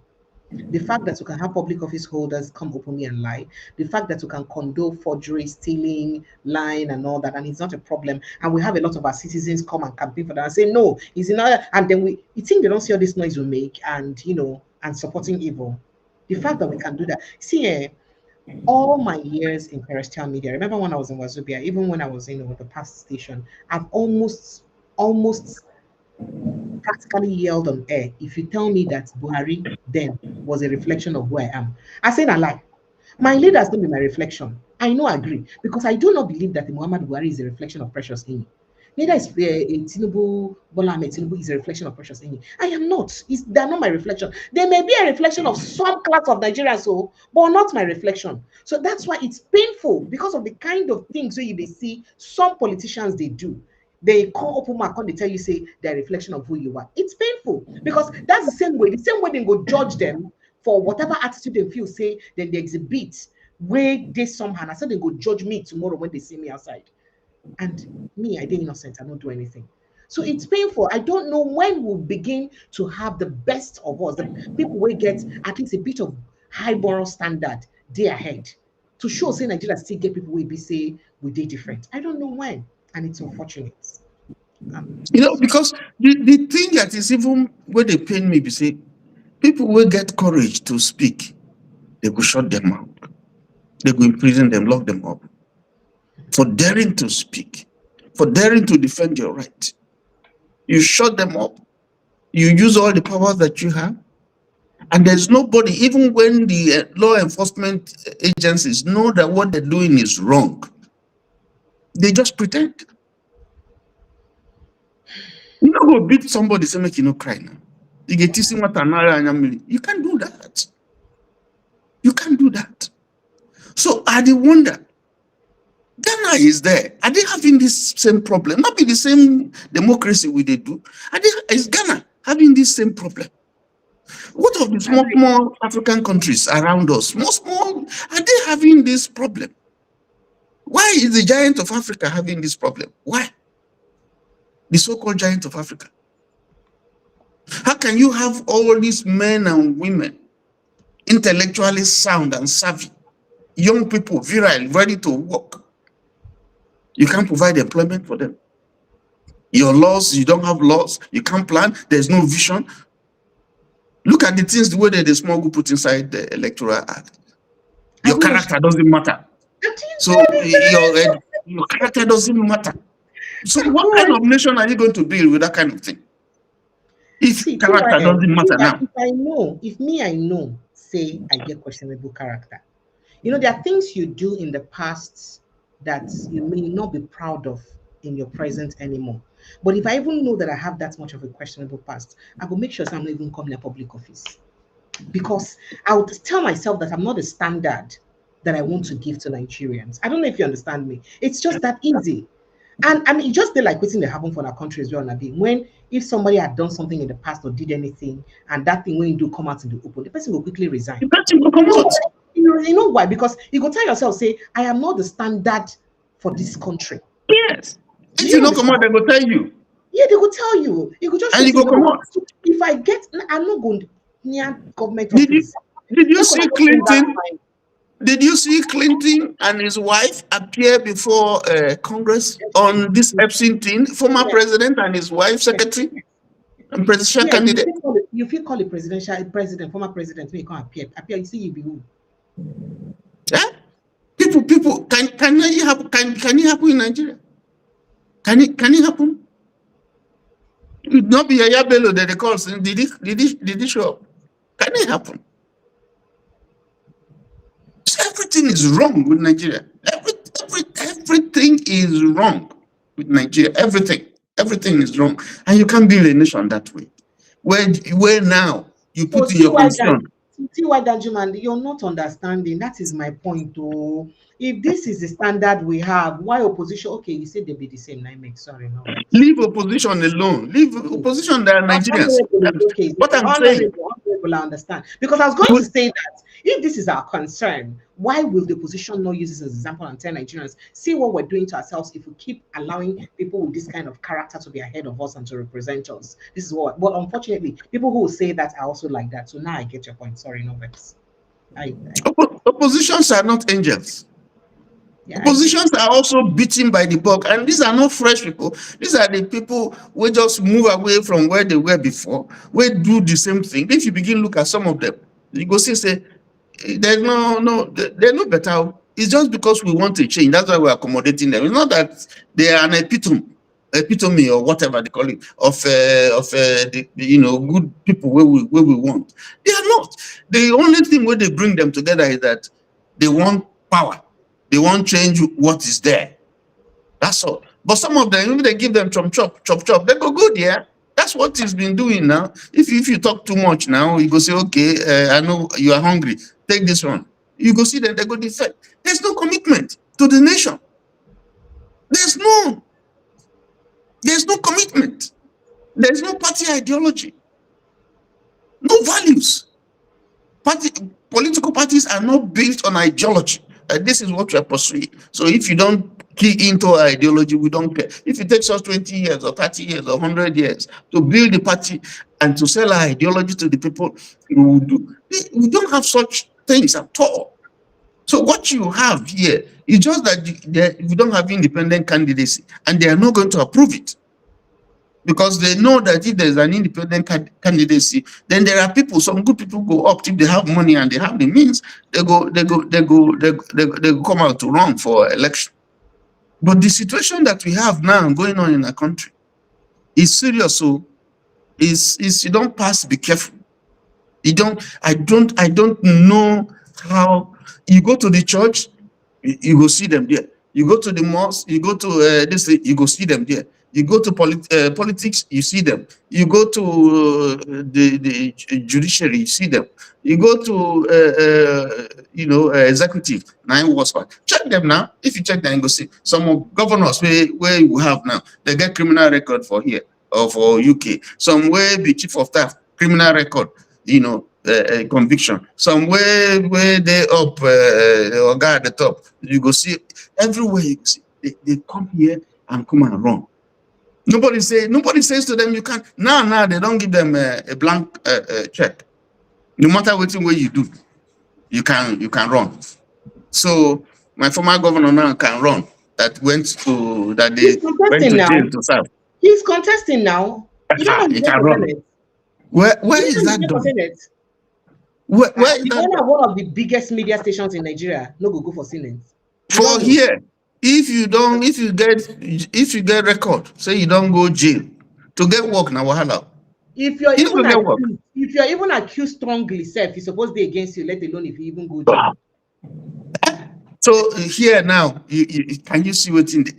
The fact that we can have public office holders come openly and lie, the fact that we can condone forgery, stealing, lying, and all that, and it's not a problem. And we have a lot of our citizens come and campaign for that and say, no, it's not. And then you think they don't see all this noise we make and, and supporting evil. The fact that we can do that. See, all my years in terrestrial media, remember when I was in Wazobia, even when I was in the past station, I've almost practically yelled on air if you tell me that Buhari then was a reflection of who I am. I say a lie. My leaders don't be my reflection. I know I agree, because I do not believe that Muhammad Buhari is a reflection of Precious Amy. Neither is Tinubu Bola Ahmed Tinubu is a reflection of Precious Amy. I am not. They're not my reflection. They may be a reflection of some class of Nigerians, but not my reflection. So that's why it's painful, because of the kind of things where you see some politicians they do. They call open mark and they tell you, say they're a reflection of who you are. It's painful, because that's the same way they go judge them for whatever attitude they feel, say, then they exhibit where they somehow. And I said they go judge me tomorrow when they see me outside. And me, I did innocent, I don't do anything. So it's painful. I don't know when we'll begin to have the best of us, the people will get at least a bit of high moral standard day ahead to show, say, Nigeria still get people will be say we did different. I don't know when. And it's unfortunate. Because the thing that is even where they pain me, you say, people will get courage to speak. They go shut them out. They go imprison them, lock them up. For daring to speak, for daring to defend your right. You shut them up. You use all the powers that you have. And there's nobody, even when the law enforcement agencies know that what they're doing is wrong, they just pretend. You know, go beat somebody, say, make you no cry now. You get to see what you can't do that. You can't do that. So I wonder, Ghana is there. Are they having this same problem? Not be the same democracy we they do. Is Ghana having this same problem? What of the small African countries around us? Small, are they having this problem? Why is the giant of Africa having this problem? Why? The so-called giant of Africa. can you have all these men and women, intellectually sound and savvy, young people, virile, ready to work? You can't provide employment for them. Your laws, you don't have laws, you can't plan, there's no vision. Look at the things, the way that the small group put inside the Electoral Act. Your character doesn't matter. So your character doesn't matter. So what kind of nation are you going to build with that kind of thing? If character doesn't matter now. I know, say I get questionable character. You know, there are things you do in the past that you may not be proud of in your present anymore. But if I even know that I have that much of a questionable past, I will make sure I'm not even coming to public office. Because I would tell myself that I'm not a standard that I want to give to Nigerians. I don't know if you understand me. It's just that easy. And I mean, just like waiting to happen for our country as well, Nabi. When if somebody had done something in the past or did anything, and that thing when you do come out in the open, the person will quickly resign. The person will come out. You know why? Because you go tell yourself, say, I am not the standard for this country. Yes. If you don't come out, they will tell you. Yeah, they will tell you. You could just and you go come out. If I get, I'm not going near government office. Did you see Clinton? Did you see Clinton and his wife appear before Congress on this Epstein thing? Former president and his wife, secretary, and presidential candidate. You feel call it president, former president, when you can't appear. You see you be who? Yeah? People, can it happen in Nigeria? Can it happen? It would not be a Yabelo that they call. Did it show up? Can it happen? Everything is wrong with Nigeria. Everything is wrong with Nigeria. Everything is wrong, and you can't build a nation that way. Where now you put in your constitution. See why, Danjuman, you're not understanding. That is my point. Oh, if this is the standard we have, why opposition? Okay, you said they be the same. I make sorry, no. Leave opposition alone. Leave opposition that are Nigerians. Okay, what I'm saying. I understand, because I was going to say that if this is our concern, why will the opposition not use this as an example and tell Nigerians, see what we're doing to ourselves if we keep allowing people with this kind of character to be ahead of us and to represent us? This is what. But unfortunately, people who will say that are also like that. So now I get your point. Sorry, no vex. Oppositions are not angels. Yeah, oppositions are also beaten by the buck, and these are not fresh people. These are the people who just move away from where they were before, we do the same thing. If you begin to look at some of them, you go see, say, they're no better. It's just because we want to change. That's why we're accommodating them. It's not that they are an epitome or whatever they call it of the good people where we want. They are not. The only thing where they bring them together is that they want power. They won't change what is there. That's all. But some of them, if they give them chop, they go good, yeah. That's what he's been doing now. If you talk too much now, you go say, okay, I know you are hungry. Take this one. You go see them, they go defect. There's no commitment to the nation. There's no commitment. There's no party ideology. No values. Political parties are not built on ideology. This is what we are pursuing. So if you don't key into our ideology, we don't care. If it takes us 20 years or 30 years or 100 years to build the party and to sell our ideology to the people, we will do. We don't have such things at all. So what you have here is just that you don't have independent candidacy, and they are not going to approve it. Because they know that if there's an independent candidacy, then there are people, some good people go up if they have money and they have the means, they come out to run for election. But the situation that we have now going on in our country is serious. So is you don't pass, be careful. I don't know how you go to the church, you go see them there. You go to the mosque, you go to you go see them there. You go to politics, you see them. You go to the judiciary, you see them. You go to executive. Check them now. If you check them, you go see some governors where you have now. They get criminal record for here or for UK. Some way be chief of staff, criminal record. Conviction. Some way where they up or guy at the top. You go see everywhere. You see they come here and come and run. Nobody says to them, you can't. Now they don't give them a blank check. No matter what way you do, you can run. So my former governor now can run. They went to jail to serve. He's contesting now. You don't know he can run. Where is that done? Where is that? One of the biggest media stations in Nigeria, no go for Senate. For here, if you get record, say you don't go jail to get work now, wahala. If you're even accused strongly, self, it's supposed to be against you, let alone if you even go jail. So here now, can you see what's in there?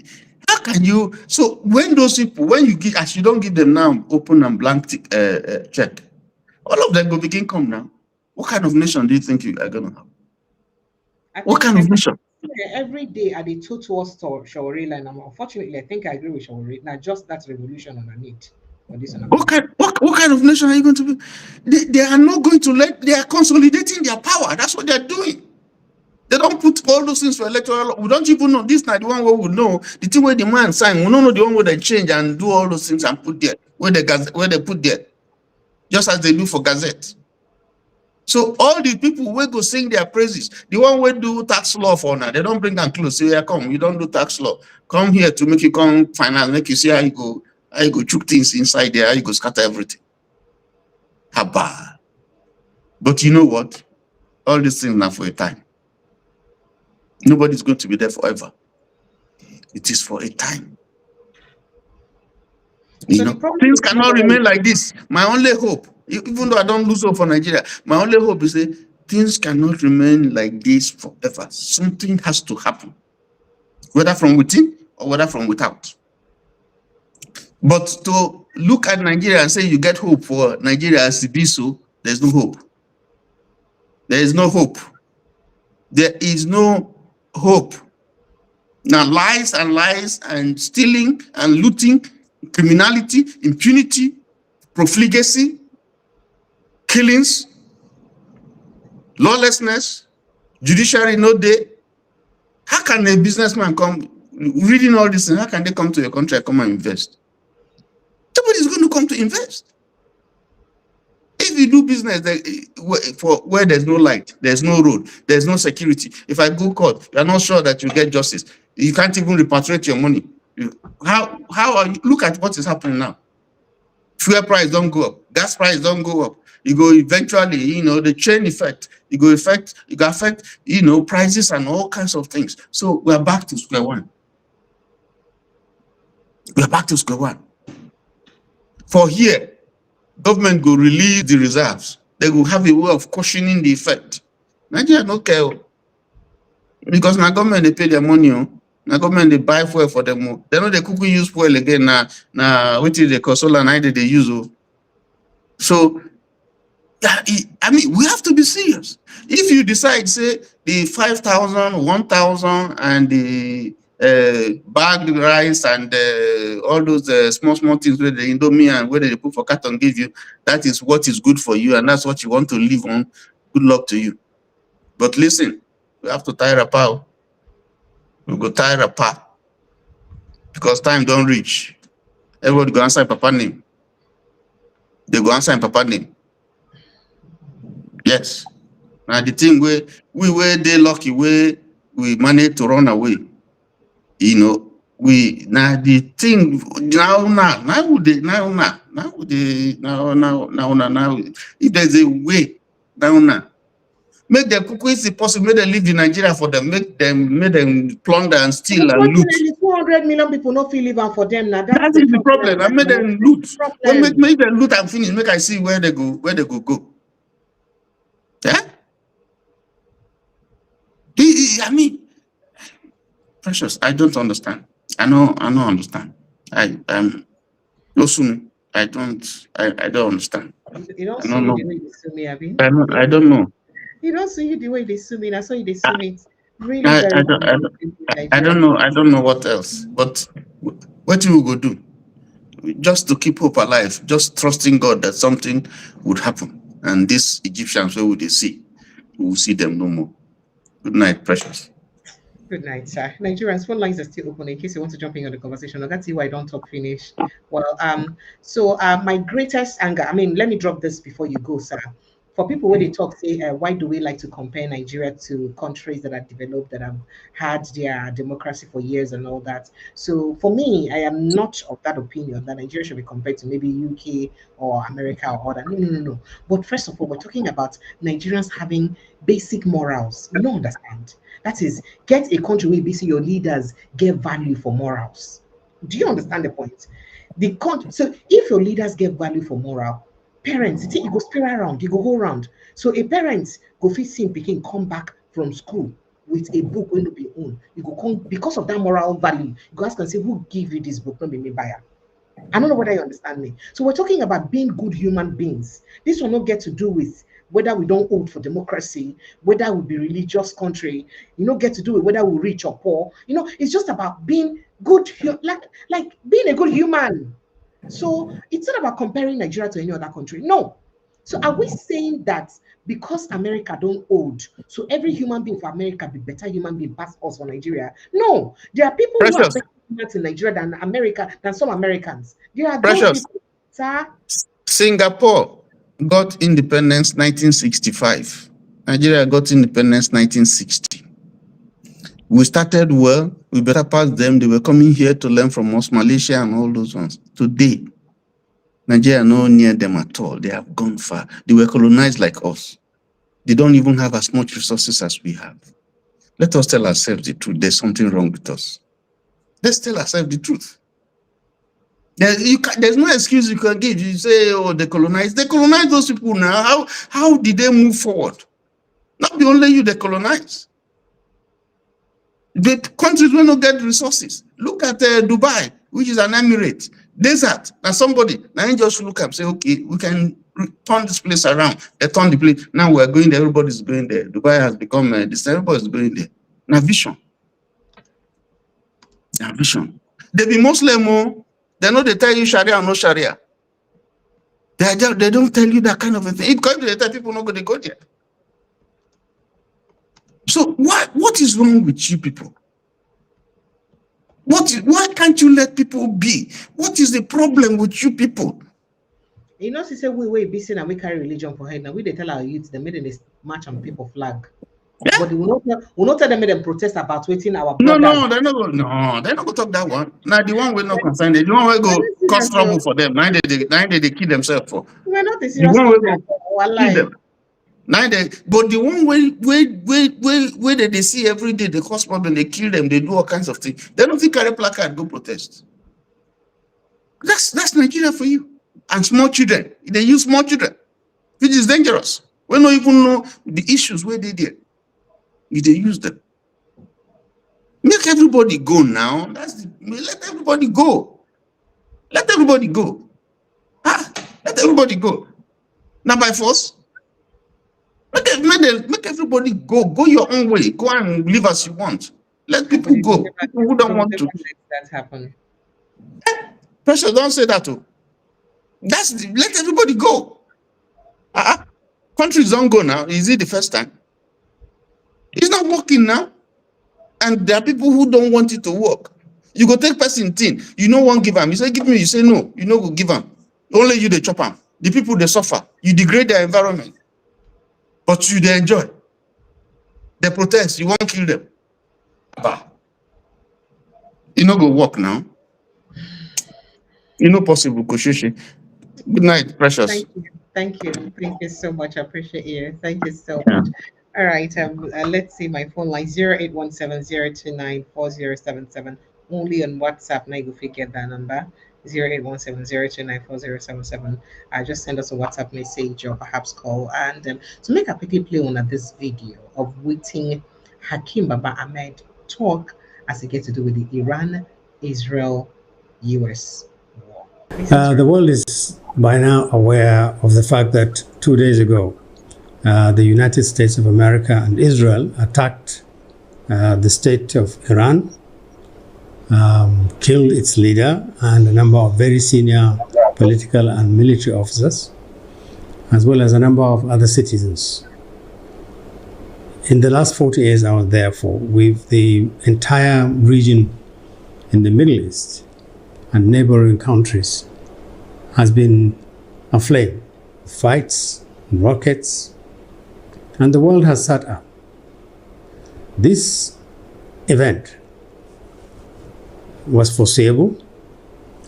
How can you? So when those people, when you give, as you don't give them now open and blank check, all of them will begin come now. What kind of nation do you think you are gonna have? What kind of nation? Every day at the total Sharia line, unfortunately, I think I agree with Sharia. Now, just that revolution on a need. What kind of nation are you going to be? They are not going to they are consolidating their power. That's what they're doing. They don't put all those things for electoral. We don't even know. This is not the one where we know. The thing where the man sign, we don't know the one where they change and do all those things and put there, where they put there. Just as they do for Gazette. So all the people will go sing their praises. The one will do tax law for now. They don't bring them close. Say, yeah, come, you don't do tax law. Come here to make you come finance, make you see how you go chook things inside there, how you go scatter everything. Haba. But you know what? All these things are for a time. Nobody's going to be there forever. It is for a time. You know, things cannot remain like this. My only hope, even though I don't lose hope for Nigeria, my only hope is that things cannot remain like this forever. Something has to happen, whether from within or whether from without. But to look at Nigeria and say you get hope for Nigeria as it be so, there's no hope. There is no hope. There is no hope. Now lies and stealing and looting, criminality, impunity, profligacy, killings, lawlessness, judiciary no day. How can a businessman come reading all this? And how can they come to your country and come and invest? Nobody's going to come to invest. If you do business where there's no light, there's no road, there's no security. If I go court, you're not sure that you get justice. You can't even repatriate your money. How are you? Look at what is happening now. Fuel price don't go up, gas price don't go up. You go eventually, you know, the chain effect. You go affect, you know, prices and all kinds of things. So we're back to square one. We're back to square one. For here, government will release the reserves. They will have a way of cushioning the effect. Nigeria no care. Because now government they pay their money. Now government they buy fuel for them. They know they could use fuel again. Now what is the console and either they use. So I mean, we have to be serious. If you decide, say, the 5,000, 1,000, and the bagged rice and all those small things where the Indomie and where they put for carton give you, that is what is good for you and that's what you want to live on. Good luck to you. But listen, we have to tie up out. We go tie up because time don't reach. Everybody go answer Papa name. They go answer Papa name. Yes. Now the thing where we were they lucky where we managed to run away. You know, now the thing now if there's a way now make them cook if possible, make them live in Nigeria for them, make them plunder and steal and loot. 200 million people not feel living for them now. That is the problem. I made them loot. Well, make them loot and finish. Make I see where they go. Yeah? I mean, Precious, I don't understand. I don't understand. I don't understand. You don't see the way they sue me, Abi. I don't know. You don't see the way they sue me. That's why they sue me. Really, I don't know. I don't know what else. But what you will go do? Just to keep hope alive, just trusting God that something would happen. And these Egyptians, where would they see? We will see them no more. Good night, Precious. Good night, sir. Nigerians, phone lines are still open in case you want to jump in on the conversation. Or that's why I don't talk finish. Well, my greatest anger. I mean, let me drop this before you go, sir. For people when they talk, say, why do we like to compare Nigeria to countries that are developed, that have had their democracy for years and all that? So for me, I am not of that opinion that Nigeria should be compared to maybe UK or America or other. No, no, no, no. But first of all, we're talking about Nigerians having basic morals. You don't understand. That is, get a country where basically your leaders get value for morals. Do you understand the point? So if your leaders get value for moral, parents, you go spiral around, you go around. So a parent go fit see picking come back from school with a book when you be own. You go come because of that moral value. You go ask and say, who give you this book? Not be me buyer. I don't know whether you understand me. So we're talking about being good human beings. This will not get to do with whether we don't vote for democracy, whether we be religious country, get to do with whether we're rich or poor. It's just about being good, like being a good human. So it's not about comparing Nigeria to any other country. No. So are we saying that because America don't hold, so every human being for America be better human being past us for Nigeria? No. There are people who are better humans in Nigeria than America, than some Americans. There are those people, sir. Singapore got independence 1965. Nigeria got independence 1960. We started well. We better pass them. They were coming here to learn from us, Malaysia and all those ones. Today, Nigeria no near them at all. They have gone far. They were colonized like us. They don't even have as much resources as we have. Let us tell ourselves the truth. There's something wrong with us. Let's tell ourselves the truth. There's no excuse you can give. You say, oh, they colonized. They colonized those people now. How did they move forward? Not be only you they colonize. The countries will not get resources. Look at Dubai, which is an emirate, desert. And somebody, now just look up and say, okay, we can turn this place around. They turn the place. Now we're going there. Everybody's going there. Dubai has become this. Everybody's going there. Now vision. Now vision. They be Muslim. They know they tell you Sharia or no Sharia. They don't tell you that kind of a thing. If they tell people not going to go there. So what is wrong with you people? Why can't you let people be? What is the problem with you people? She say we be seen and we carry religion for head. Now we they tell our youths they made a march on people flag. Yeah. But we not tell them make them protest about waiting our brothers. No, they're not going to talk that one. Now the one we're not concerned, the one will go cause trouble for them. Now they kill themselves for. We're not the serious kill them. But the one where they see every day, they cause problem, they kill them, they do all kinds of things. They don't think carry placard, go protest. That's Nigeria for you. And small children, they use small children, which is dangerous. We don't even know the issues where they did. They use them. Make everybody go now. Let everybody go. Let everybody go. Let everybody go. Now by force. Make everybody go. Go your own way. Go and live as you want. Let people go. People who don't want to. That happen. Pressure, don't say that too. Let everybody go. Countries don't go now. Is it the first time? It's not working now. And there are people who don't want it to work. You go take person thing. You know one give them. You say give me. You say no. You know go give them. Only you they chop them. The people they suffer. You degrade their environment. But you they enjoy. They protest. You won't kill them. You know go work now. You know possible. Koshishi. Good night, precious. Thank you so much. I appreciate you. Thank you so much. All right. Let's see my phone line 0817-029-4077. Only on WhatsApp. Now you get that number 0817-029-4077. Just send us a WhatsApp message or perhaps call. And to make a quickly play on this video of waiting Hakim Baba Ahmed talk as it gets to do with the Iran-Israel-US war. The world is by now aware of the fact that 2 days ago, the United States of America and Israel attacked the state of Iran, killed its leader and a number of very senior political and military officers, as well as a number of other citizens. in the last 40 years I was there for, with the entire region in the Middle East and neighboring countries has been aflame. Fights, rockets, and the world has sat up. This event was foreseeable,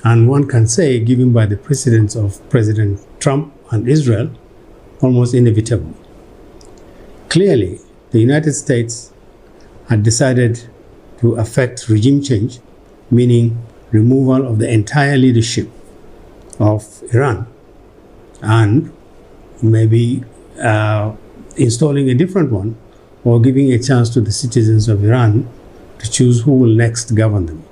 and one can say, given by the precedence of President Trump and Israel, almost inevitable. Clearly, the United States had decided to effect regime change, meaning removal of the entire leadership of Iran, and maybe installing a different one, or giving a chance to the citizens of Iran to choose who will next govern them.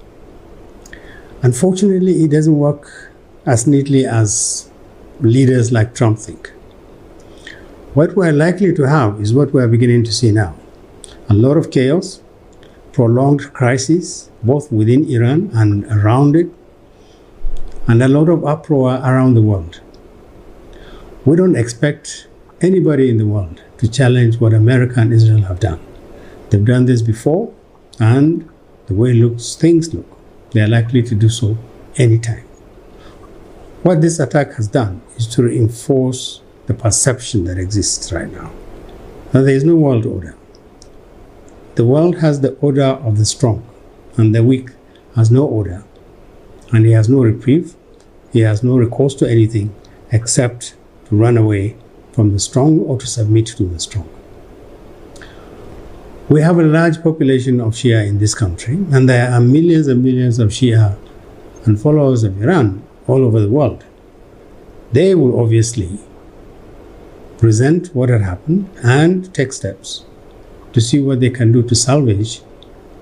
Unfortunately, it doesn't work as neatly as leaders like Trump think. What we're likely to have is what we're beginning to see now. A lot of chaos, prolonged crises, both within Iran and around it, and a lot of uproar around the world. We don't expect anybody in the world to challenge what America and Israel have done. They've done this before, and the way things look, they are likely to do so anytime. What this attack has done is to reinforce the perception that exists right now, that there is no world order. The world has the order of the strong, and the weak has no order, and he has no reprieve, he has no recourse to anything except to run away from the strong or to submit to the strong. We have a large population of Shia in this country, and there are millions and millions of Shia and followers of Iran all over the world. They will obviously present what had happened and take steps to see what they can do to salvage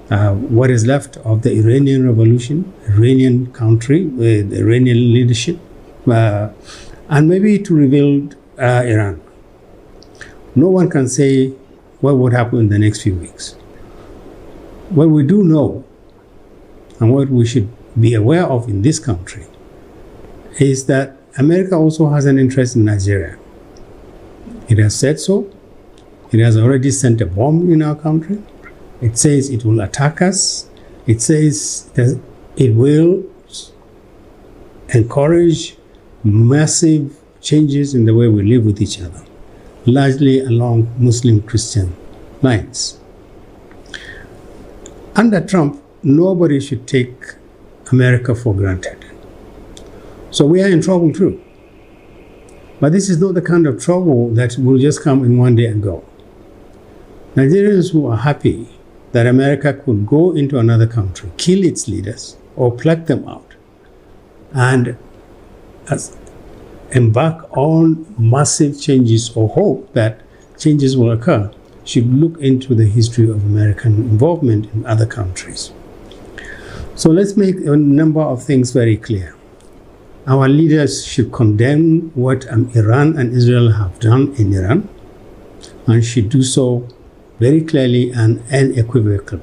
what is left of the Iranian revolution, Iranian country, with Iranian leadership, and maybe to rebuild Iran. No one can say what would happen in the next few weeks. What we do know, and what we should be aware of in this country, is that America also has an interest in Nigeria. It has said so. It has already sent a bomb in our country. It says it will attack us. It says that it will encourage massive changes in the way we live with each other, largely along Muslim-Christian lines. Under Trump, nobody should take America for granted. So we are in trouble too. But this is not the kind of trouble that will just come in one day and go. Nigerians who are happy that America could go into another country, kill its leaders, or pluck them out, and embark on massive changes or hope that changes will occur, should look into the history of American involvement in other countries. So let's make a number of things very clear. Our leaders should condemn what Iran and Israel have done in Iran, and should do so very clearly and unequivocally.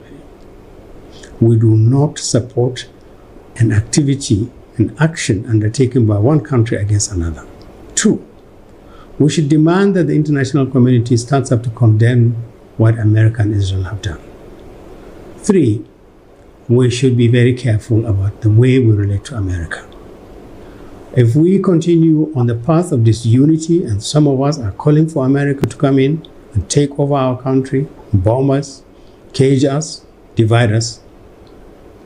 We do not support an activity, an action undertaken by one country against another. 2, we should demand that the international community stands up to condemn what America and Israel have done. 3, we should be very careful about the way we relate to America. If we continue on the path of disunity, and some of us are calling for America to come in and take over our country, bomb us, cage us, divide us,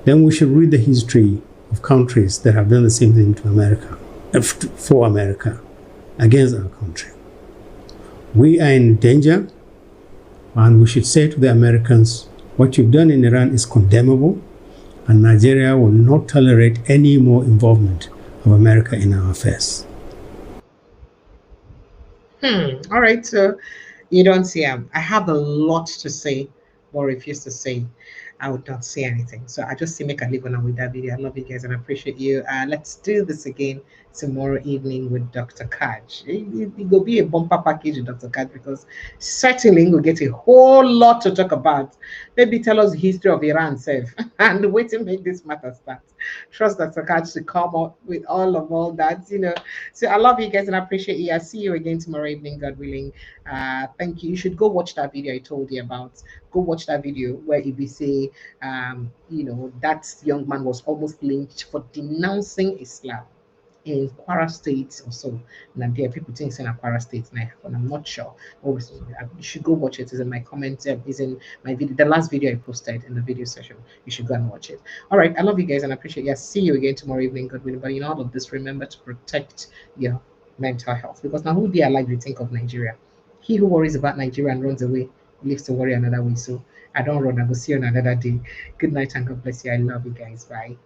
then we should read the history of countries that have done the same thing to America, for America, against our country. We are in danger, and we should say to the Americans, what you've done in Iran is condemnable, and Nigeria will not tolerate any more involvement of America in our affairs. All right, so you don't see I have a lot to say, but refuse to say. I would not say anything. So I just say make a leave on with that video. I love you guys and I appreciate you. Let's do this again tomorrow evening with Dr. Kaj. It will be a bumper package with Dr. Kaj, because certainly we'll get a whole lot to talk about. Maybe tell us the history of Iran self and wait to make this matter start. trust Dr. Catch to come up with all that, you know. So I love you guys and I appreciate you. I'll see you again tomorrow evening, God willing. Thank you. You should go watch that video I told you about. Go watch that video where if we say, you know, that young man was almost lynched for denouncing Islam in Kwara State or so. And there are people think in Kwara State now, but I'm not sure. Always, you should go watch it. It's in my comments. It's in my video. The last video I posted in the video session. You should go and watch it. All right. I love you guys and I appreciate you. I'll see you again tomorrow evening, God willing. But in all of this, remember to protect your mental health because now who do I like to think of Nigeria? He who worries about Nigeria and runs away lives to worry another way. So I don't run. I will see you on another day. Good night and God bless you. I love you guys. Bye.